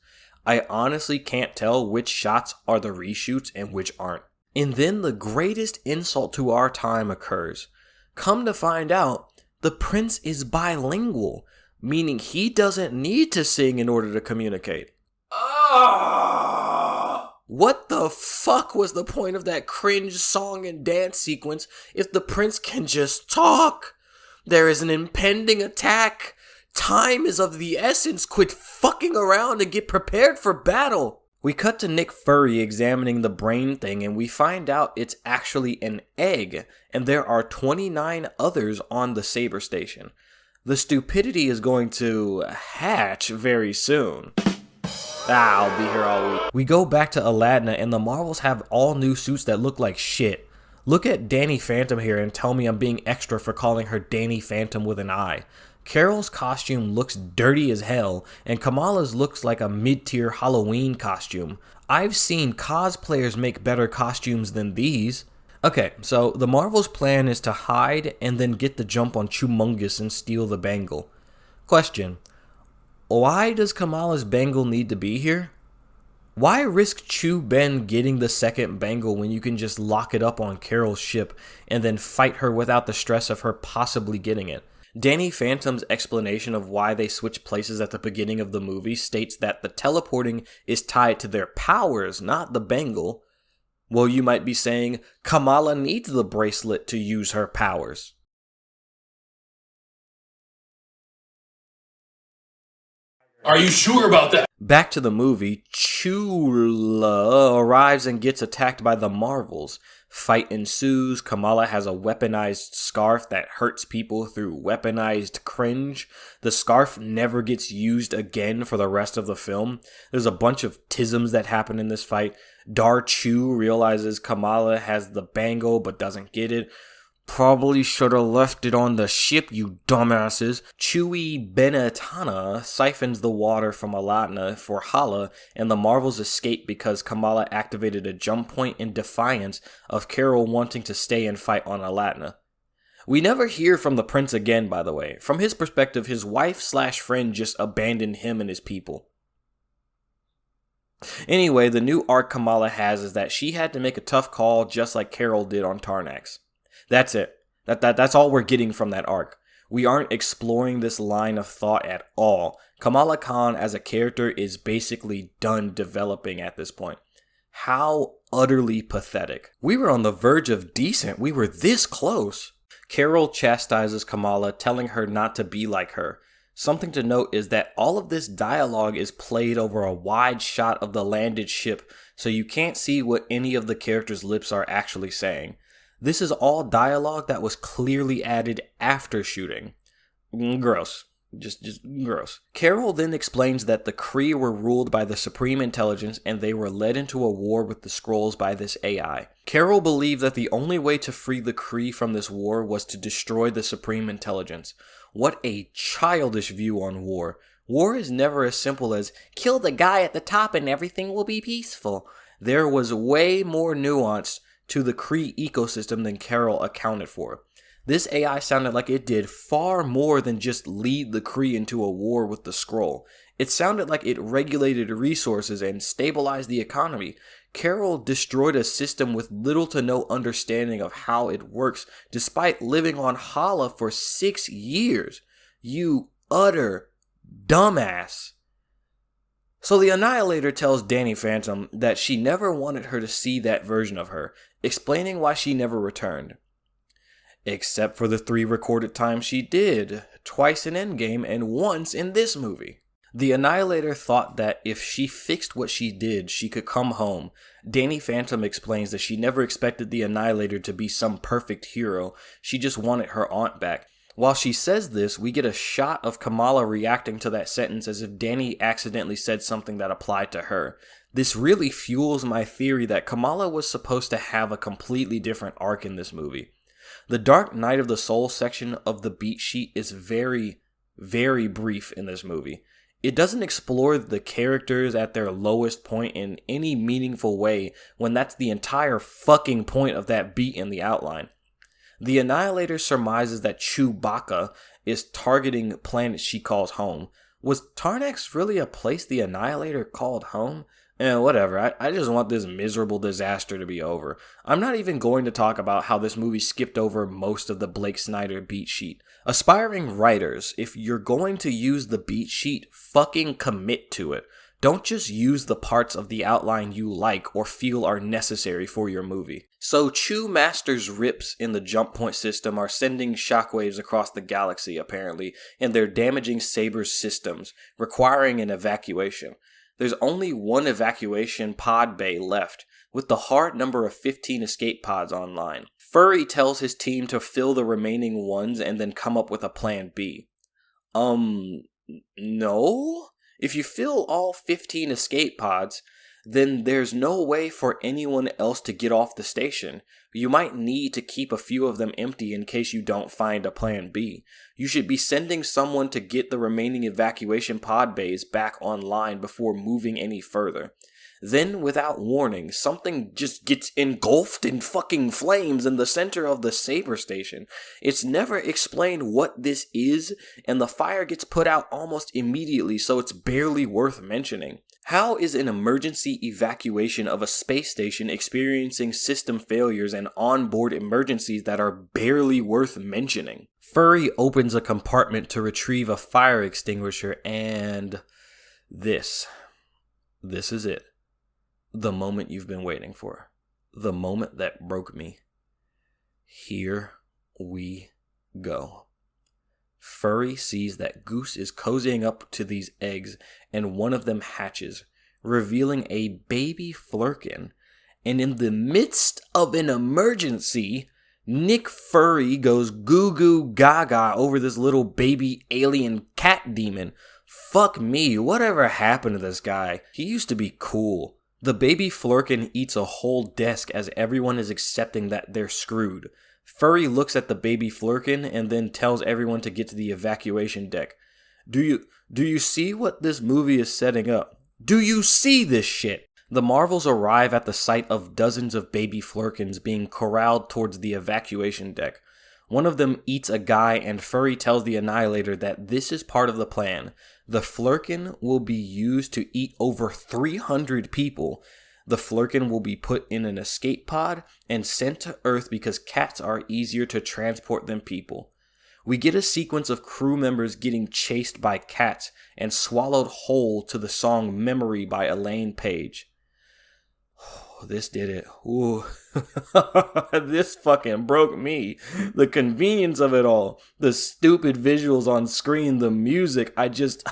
I honestly can't tell which shots are the reshoots and which aren't. And then the greatest insult to our time occurs. Come to find out, the prince is bilingual, meaning he doesn't need to sing in order to communicate. What the fuck was the point of that cringe song and dance sequence if the prince can just talk? There is an impending attack. Time is of the essence. Quit fucking around and get prepared for battle. We cut to Nick Fury examining the brain thing, and we find out it's actually an egg, and there are 29 others on the S.A.B.E.R station. The stupidity is going to hatch very soon. I'll be here all week. We go back to Aladna, and the Marvels have all new suits that look like shit. Look at Danny Phantom here and tell me I'm being extra for calling her Danny Phantom with an I. Carol's costume looks dirty as hell, and Kamala's looks like a mid-tier Halloween costume. I've seen cosplayers make better costumes than these. Okay, so the Marvel's plan is to hide and then get the jump on Chewmungus and steal the bangle. Question: why does Kamala's bangle need to be here? Why risk Ben getting the second bangle when you can just lock it up on Carol's ship and then fight her without the stress of her possibly getting it? Danny Phantom's explanation of why they switch places at the beginning of the movie states that the teleporting is tied to their powers, not the bangle. Well, you might be saying, Kamala needs the bracelet to use her powers. Are you sure about that? Back to the movie, Chula arrives and gets attacked by the Marvels. Fight ensues. Kamala has a weaponized scarf that hurts people through weaponized cringe. The scarf never gets used again for the rest of the film. There's a bunch of tisms that happen in this fight. Dar-Chu realizes Kamala has the bangle but doesn't get it. Probably should have left it on the ship, you dumbasses. Chewie Benetana siphons the water from Aladna for Hala, and the Marvels escape because Kamala activated a jump point in defiance of Carol wanting to stay and fight on Aladna. We never hear from the prince again, by the way. From his perspective, his wife/friend just abandoned him and his people. Anyway, the new arc Kamala has is that she had to make a tough call just like Carol did on Tarax. That's it. That's all we're getting from that arc. We aren't exploring this line of thought at all. Kamala Khan as a character is basically done developing at this point. How utterly pathetic. We were on the verge of decent. We were this close. Carol chastises Kamala, telling her not to be like her. Something to note is that all of this dialogue is played over a wide shot of the landed ship, so you can't see what any of the characters' lips are actually saying. This is all dialogue that was clearly added after shooting. Gross. Just gross. Carol then explains that the Kree were ruled by the Supreme Intelligence and they were led into a war with the Skrulls by this AI. Carol believed that the only way to free the Kree from this war was to destroy the Supreme Intelligence. What a childish view on war. War is never as simple as, kill the guy at the top and everything will be peaceful. There was way more nuance to the Kree ecosystem than Carol accounted for. This AI sounded like it did far more than just lead the Kree into a war with the Skrull. It sounded like it regulated resources and stabilized the economy. Carol destroyed a system with little to no understanding of how it works, despite living on Hala for 6 years. You utter dumbass. So the Annihilator tells Danny Phantom that she never wanted her to see that version of her, explaining why she never returned. Except for the 3 recorded times she did, twice in Endgame and once in this movie. The Annihilator thought that if she fixed what she did, she could come home. Danny Phantom explains that she never expected the Annihilator to be some perfect hero, she just wanted her aunt back. While she says this, we get a shot of Kamala reacting to that sentence as if Danny accidentally said something that applied to her. This really fuels my theory that Kamala was supposed to have a completely different arc in this movie. The Dark Night of the Soul section of the beat sheet is very, very brief in this movie. It doesn't explore the characters at their lowest point in any meaningful way when that's the entire fucking point of that beat in the outline. The Annihilator surmises that Chewbacca is targeting planets she calls home. Was Tarax really a place the Annihilator called home? Whatever, I just want this miserable disaster to be over. I'm not even going to talk about how this movie skipped over most of the Blake Snyder beat sheet. Aspiring writers, if you're going to use the beat sheet, fucking commit to it. Don't just use the parts of the outline you like or feel are necessary for your movie. So Chew Master's rips in the jump point system are sending shockwaves across the galaxy apparently, and they're damaging S.A.B.E.R's systems, requiring an evacuation. There's only one evacuation pod bay left, with the hard number of 15 escape pods online. Furry tells his team to fill the remaining ones and then come up with a plan B. No? If you fill all 15 escape pods, then there's no way for anyone else to get off the station. You might need to keep a few of them empty in case you don't find a plan B. You should be sending someone to get the remaining evacuation pod bays back online before moving any further. Then, without warning, something just gets engulfed in fucking flames in the center of the S.A.B.E.R station. It's never explained what this is, and the fire gets put out almost immediately, so it's barely worth mentioning. How is an emergency evacuation of a space station experiencing system failures and onboard emergencies that are barely worth mentioning? Furry opens a compartment to retrieve a fire extinguisher, and this is it. The moment you've been waiting for. The moment that broke me. Here we go. Furry sees that Goose is cozying up to these eggs, and one of them hatches, revealing a baby flurkin. And in the midst of an emergency, Nick Furry goes goo goo gaga over this little baby alien cat demon. Fuck me, whatever happened to this guy? He used to be cool. The baby flurkin eats a whole desk as everyone is accepting that they're screwed. Furry looks at the baby flurkin and then tells everyone to get to the evacuation deck. Do you see what this movie is setting up? Do you see this shit? The Marvels arrive at the site of dozens of baby flurkins being corralled towards the evacuation deck. One of them eats a guy, and Furry tells the Annihilator that this is part of the plan. The flurkin will be used to eat over 300 people. The flurkin will be put in an escape pod and sent to Earth because cats are easier to transport than people. We get a sequence of crew members getting chased by cats and swallowed whole to the song Memory by Elaine Page. This did it. Ooh. This fucking broke me. The convenience of it all. The stupid visuals on screen. The music. I just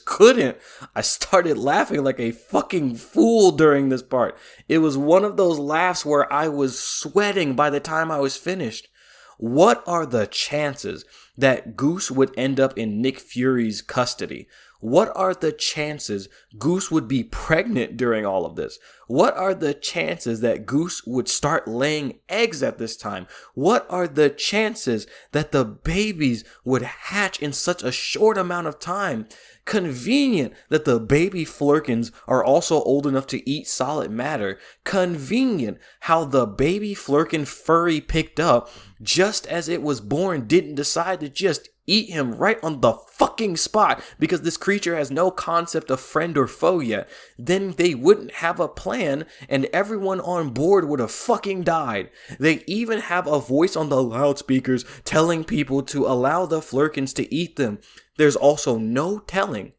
couldn't. I started laughing like a fucking fool during this part. It was one of those laughs where I was sweating by the time I was finished. What are the chances that Goose would end up in Nick Fury's custody? What are the chances Goose would be pregnant during all of this? What are the chances that Goose would start laying eggs at this time? What are the chances that the babies would hatch in such a short amount of time? Convenient that the baby flurkins are also old enough to eat solid matter. Convenient how the baby flurkin Furry picked up just as it was born didn't decide to just eat him right on the fucking spot because this creature has no concept of friend or foe yet. Then they wouldn't have a plan and everyone on board would have fucking died. They even have a voice on the loudspeakers telling people to allow the flurkins to eat them. There's also no telling.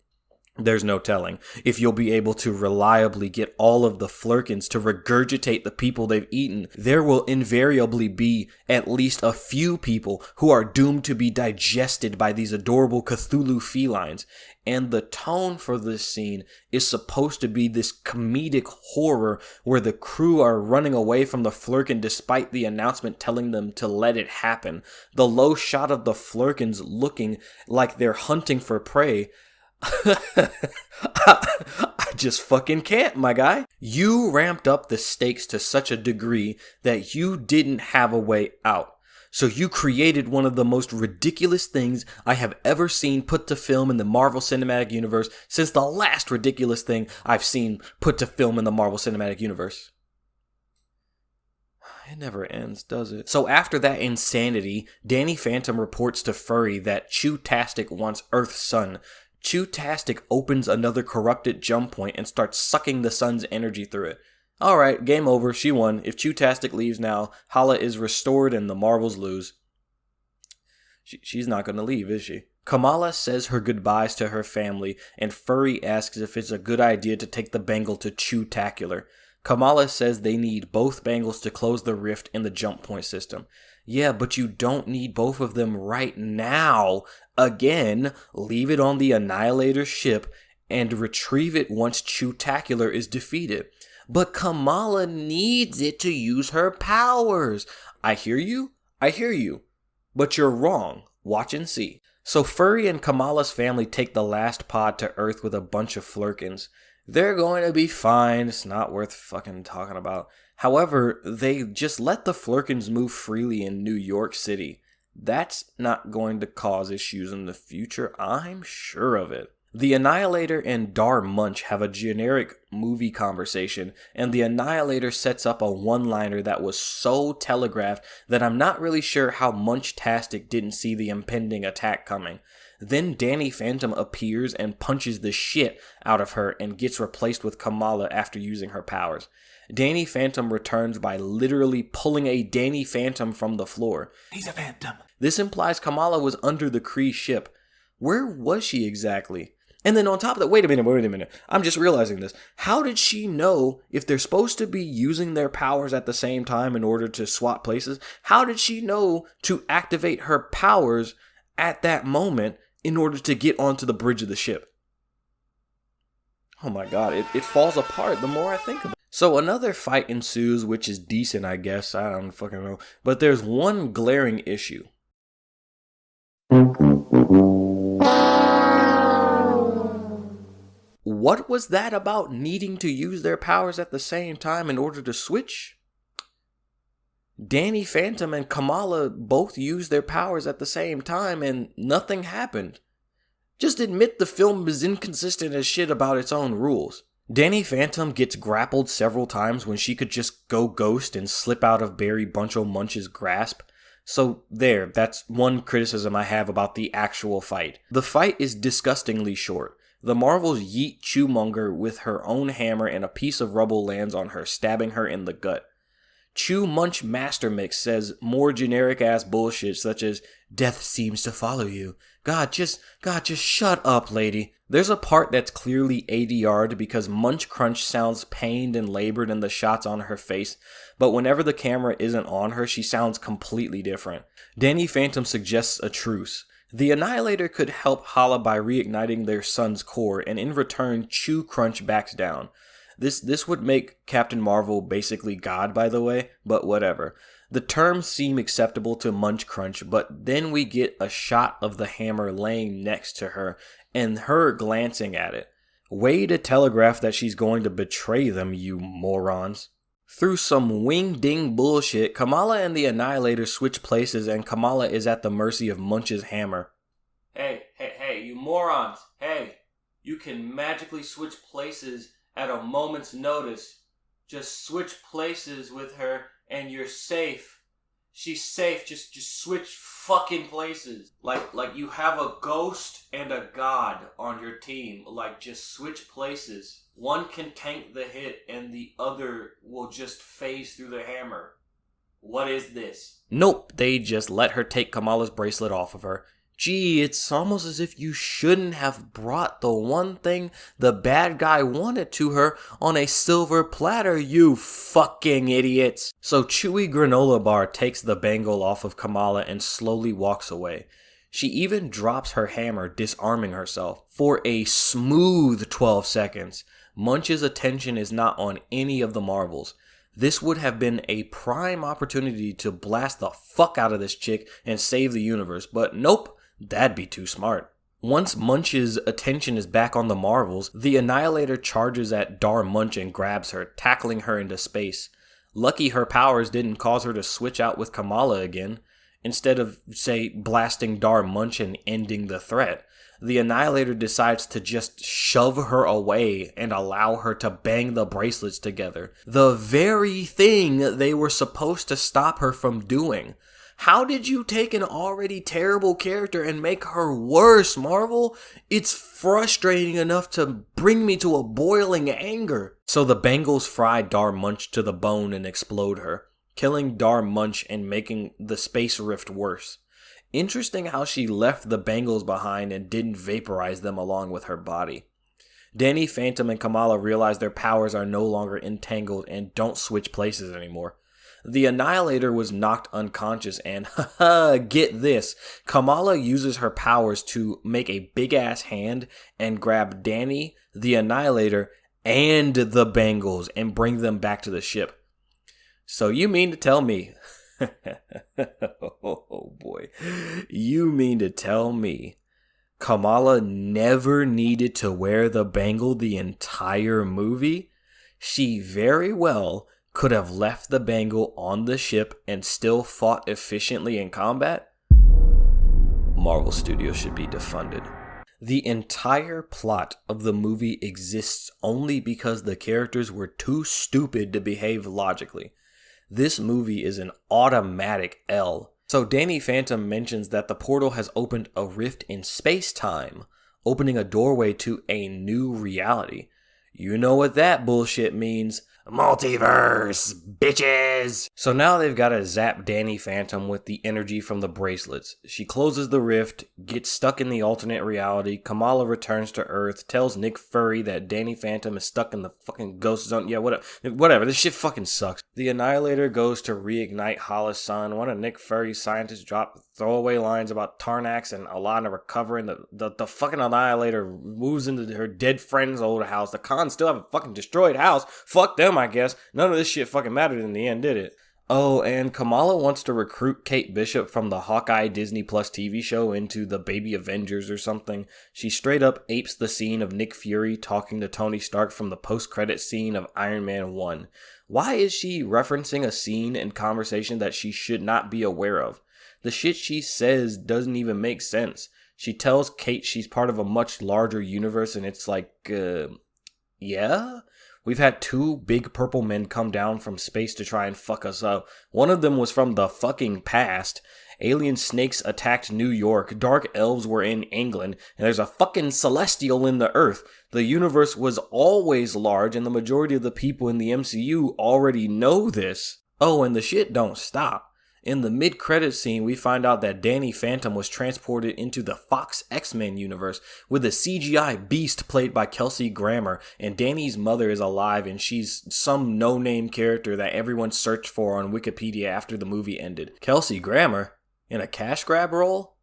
There's no telling if you'll be able to reliably get all of the flurkins to regurgitate the people they've eaten. There will invariably be at least a few people who are doomed to be digested by these adorable Cthulhu felines. And the tone for this scene is supposed to be this comedic horror where the crew are running away from the flurkin despite the announcement telling them to let it happen. The low shot of the flurkins looking like they're hunting for prey. I just fucking can't, my guy. You ramped up the stakes to such a degree that you didn't have a way out. So you created one of the most ridiculous things I have ever seen put to film in the Marvel Cinematic Universe since the last ridiculous thing I've seen put to film in the Marvel Cinematic Universe. It never ends, does it? So after that insanity, Danny Phantom reports to Furry that Chew-tastic wants Earth's sun. Chew-tastic opens another corrupted jump point and starts sucking the sun's energy through it. Alright, game over, she won. If Chew-tastic leaves now, Hala is restored and the Marvels lose. She's not gonna leave, is she? Kamala says her goodbyes to her family, and Furry asks if it's a good idea to take the bangle to Chew-tacular. Kamala says they need both bangles to close the rift in the jump point system. Yeah, but you don't need both of them right now. Again, leave it on the Annihilator ship and retrieve it once Chew-tacular is defeated. But Kamala needs it to use her powers. I hear you. But you're wrong. Watch and see. So Furry and Kamala's family take the last pod to Earth with a bunch of flurkins. They're going to be fine. It's not worth fucking talking about. However, they just let the Flurkins move freely in New York City. That's not going to cause issues in the future. I'm sure of it. The Annihilator and Dar-Munch have a generic movie conversation, and the Annihilator sets up a one-liner that was so telegraphed that I'm not really sure how Munch-tastic didn't see the impending attack coming. Then Danny Phantom appears and punches the shit out of her and gets replaced with Kamala after using her powers. Danny Phantom returns by literally pulling a Danny Phantom from the floor. He's a phantom. This implies Kamala was under the Kree ship. Where was she exactly? And then on top of that, wait a minute. I'm just realizing this. How did she know if they're supposed to be using their powers at the same time in order to swap places? How did she know to activate her powers at that moment in order to get onto the bridge of the ship? Oh my god, it falls apart the more I think about it. So another fight ensues, which is decent, I guess. I don't fucking know. But there's one glaring issue. What was that about needing to use their powers at the same time in order to switch? Danny Phantom and Kamala both used their powers at the same time and nothing happened. Just admit the film is inconsistent as shit about its own rules. Danny Phantom gets grappled several times when she could just go ghost and slip out of Barry Buncho Munch's grasp. So there, that's one criticism I have about the actual fight. The fight is disgustingly short. The Marvels yeet Chewmonger with her own hammer and a piece of rubble lands on her, stabbing her in the gut. Chew Munch Master Mix says more generic ass bullshit such as, "Death seems to follow you. God, just shut up, lady." There's a part that's clearly ADR'd because Munch Crunch sounds pained and labored in the shots on her face, but whenever the camera isn't on her, she sounds completely different. Danny Phantom suggests a truce. The Annihilator could help Hala by reigniting their son's core, and in return, Chew Crunch backs down. This would make Captain Marvel basically God, by the way, but whatever. The terms seem acceptable to Munch Crunch, but then we get a shot of the hammer laying next to her, and her glancing at it. Way to telegraph that she's going to betray them, you morons. Through some wing-ding bullshit, Kamala and the Annihilator switch places and Kamala is at the mercy of Munch's hammer. Hey, you morons. Hey, you can magically switch places at a moment's notice. Just switch places with her and you're safe. She's safe. Just switch fucking places. Like you have a ghost and a god on your team. Like, just switch places. One can tank the hit and the other will just phase through the hammer. What is this? Nope, they just let her take Kamala's bracelet off of her. Gee, it's almost as if you shouldn't have brought the one thing the bad guy wanted to her on a silver platter, you fucking idiots. So Chewy Granola Bar takes the bangle off of Kamala and slowly walks away. She even drops her hammer, disarming herself. For a smooth 12 seconds, Munch's attention is not on any of the Marvels. This would have been a prime opportunity to blast the fuck out of this chick and save the universe, but nope, that'd be too smart. Once Munch's attention is back on the Marvels, the Annihilator charges at Dar-Munch and grabs her, tackling her into space. Lucky her powers didn't cause her to switch out with Kamala again. Instead of, say, blasting Dar-Munch and ending the threat, the Annihilator decides to just shove her away and allow her to bang the bracelets together. The very thing they were supposed to stop her from doing. How did you take an already terrible character and make her worse, Marvel? It's frustrating enough to bring me to a boiling anger. So the bangles fry Dar-Munch to the bone and explode her, killing Dar-Munch and making the space rift worse. Interesting how she left the bangles behind and didn't vaporize them along with her body. Danny Phantom and Kamala realize their powers are no longer entangled and don't switch places anymore. The Annihilator was knocked unconscious and, get this, Kamala uses her powers to make a big-ass hand and grab Danny, the Annihilator, and the bangles and bring them back to the ship. So you mean to tell me... oh boy. You mean to tell me Kamala never needed to wear the bangle the entire movie, she very well could have left the bangle on the ship and still fought efficiently in combat. Marvel Studios should be defunded. The entire plot of the movie exists only because the characters were too stupid to behave logically. This movie is an automatic L. So Danny Phantom mentions that the portal has opened a rift in space-time, opening a doorway to a new reality. You know what that bullshit means. Multiverse, bitches! So now they've got to zap Danny Phantom with the energy from the bracelets. She closes the rift, gets stuck in the alternate reality. Kamala returns to Earth, tells Nick Fury that Danny Phantom is stuck in the fucking ghost zone. Yeah, whatever. This shit fucking sucks. The Annihilator goes to reignite Hala's son. One of Nick Fury's scientists drop throwaway lines about Tarax and Aladna recovering. The fucking Annihilator moves into her dead friend's old house. The Khans still have a fucking destroyed house. Fuck them, I guess. None of this shit fucking mattered in the end, did it? Oh, and Kamala wants to recruit Kate Bishop from the Hawkeye Disney Plus TV show into the Baby Avengers or something. She straight up apes the scene of Nick Fury talking to Tony Stark from the post-credit scene of Iron Man 1. Why is she referencing a scene and conversation that she should not be aware of? The shit she says doesn't even make sense. She tells Kate she's part of a much larger universe, and it's like, yeah? We've had 2 big purple men come down from space to try and fuck us up. One of them was from the fucking past. Alien snakes attacked New York. Dark elves were in England. And there's a fucking celestial in the Earth. The universe was always large, and the majority of the people in the MCU already know this. Oh, and the shit don't stop. In the mid-credit scene, we find out that Danny Phantom was transported into the Fox X-Men universe with a CGI beast played by Kelsey Grammer, and Danny's mother is alive and she's some no-name character that everyone searched for on Wikipedia after the movie ended. Kelsey Grammer? In a cash grab role?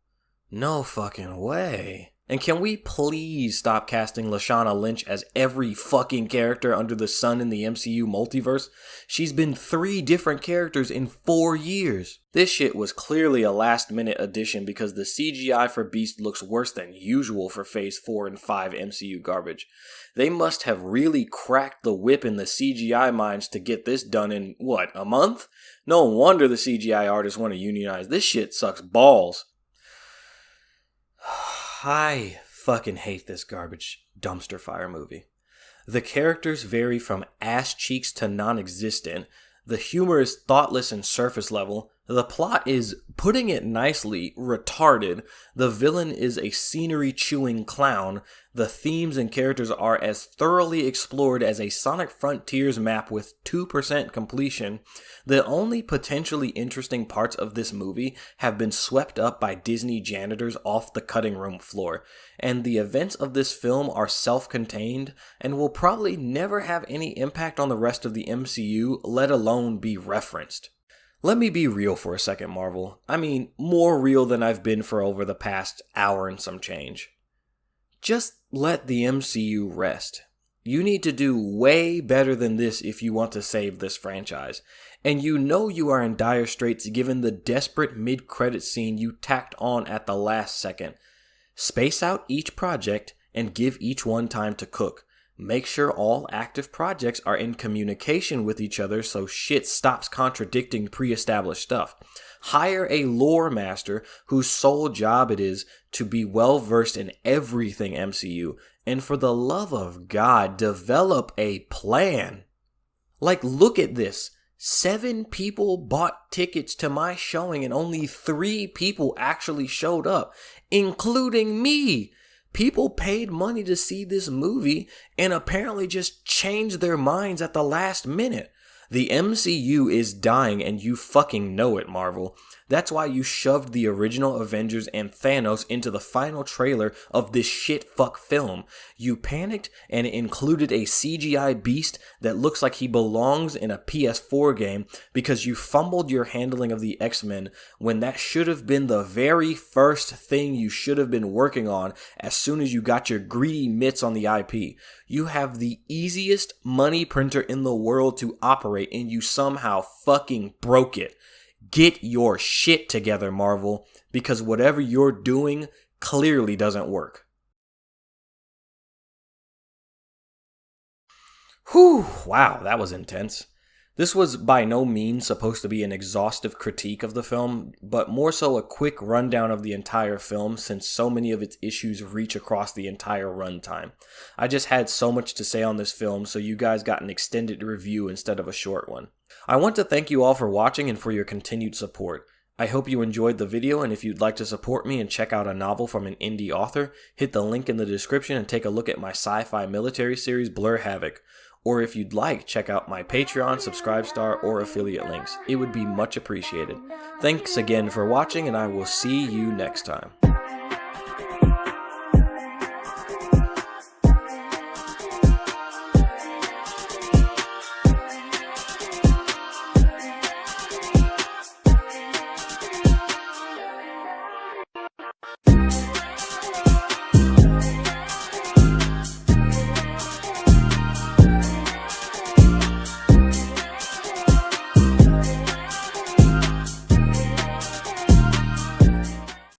No fucking way. And can we please stop casting Lashana Lynch as every fucking character under the sun in the MCU multiverse? She's been 3 different characters in 4 years. This shit was clearly a last-minute addition because the CGI for Beast looks worse than usual for Phase 4 and 5 MCU garbage. They must have really cracked the whip in the CGI minds to get this done in, a month? No wonder the CGI artists want to unionize. This shit sucks balls. I fucking hate this garbage dumpster fire movie. The characters vary from ass cheeks to non-existent. The humor is thoughtless and surface level. The plot is, putting it nicely, retarded. The villain is a scenery-chewing clown. The themes and characters are as thoroughly explored as a Sonic Frontiers map with 2% completion. The only potentially interesting parts of this movie have been swept up by Disney janitors off the cutting room floor, and the events of this film are self-contained and will probably never have any impact on the rest of the MCU, let alone be referenced. Let me be real for a second, Marvel. I mean, more real than I've been for over the past hour and some change. Just let the MCU rest. You need to do way better than this if you want to save this franchise. And you know you are in dire straits given the desperate mid-credit scene you tacked on at the last second. Space out each project and give each one time to cook. Make sure all active projects are in communication with each other so shit stops contradicting pre-established stuff. Hire a lore master whose sole job it is to be well versed in everything MCU, and for the love of God, develop a plan. Like, look at this. 7 people bought tickets to my showing and only 3 people actually showed up, including me. People paid money to see this movie and apparently just changed their minds at the last minute. The MCU is dying and you fucking know it, Marvel. That's why you shoved the original Avengers and Thanos into the final trailer of this shit-fuck film. You panicked and included a CGI beast that looks like he belongs in a PS4 game because you fumbled your handling of the X-Men when that should have been the very first thing you should have been working on as soon as you got your greedy mitts on the IP. You have the easiest money printer in the world to operate and you somehow fucking broke it. Get your shit together, Marvel, because whatever you're doing clearly doesn't work. Whew, wow, that was intense. This was by no means supposed to be an exhaustive critique of the film, but more so a quick rundown of the entire film since so many of its issues reach across the entire runtime. I just had so much to say on this film, so you guys got an extended review instead of a short one. I want to thank you all for watching and for your continued support. I hope you enjoyed the video, and if you'd like to support me and check out a novel from an indie author, hit the link in the description and take a look at my sci-fi military series Blur Havoc. Or if you'd like, check out my Patreon, Subscribestar, or affiliate links. It would be much appreciated. Thanks again for watching, and I will see you next time.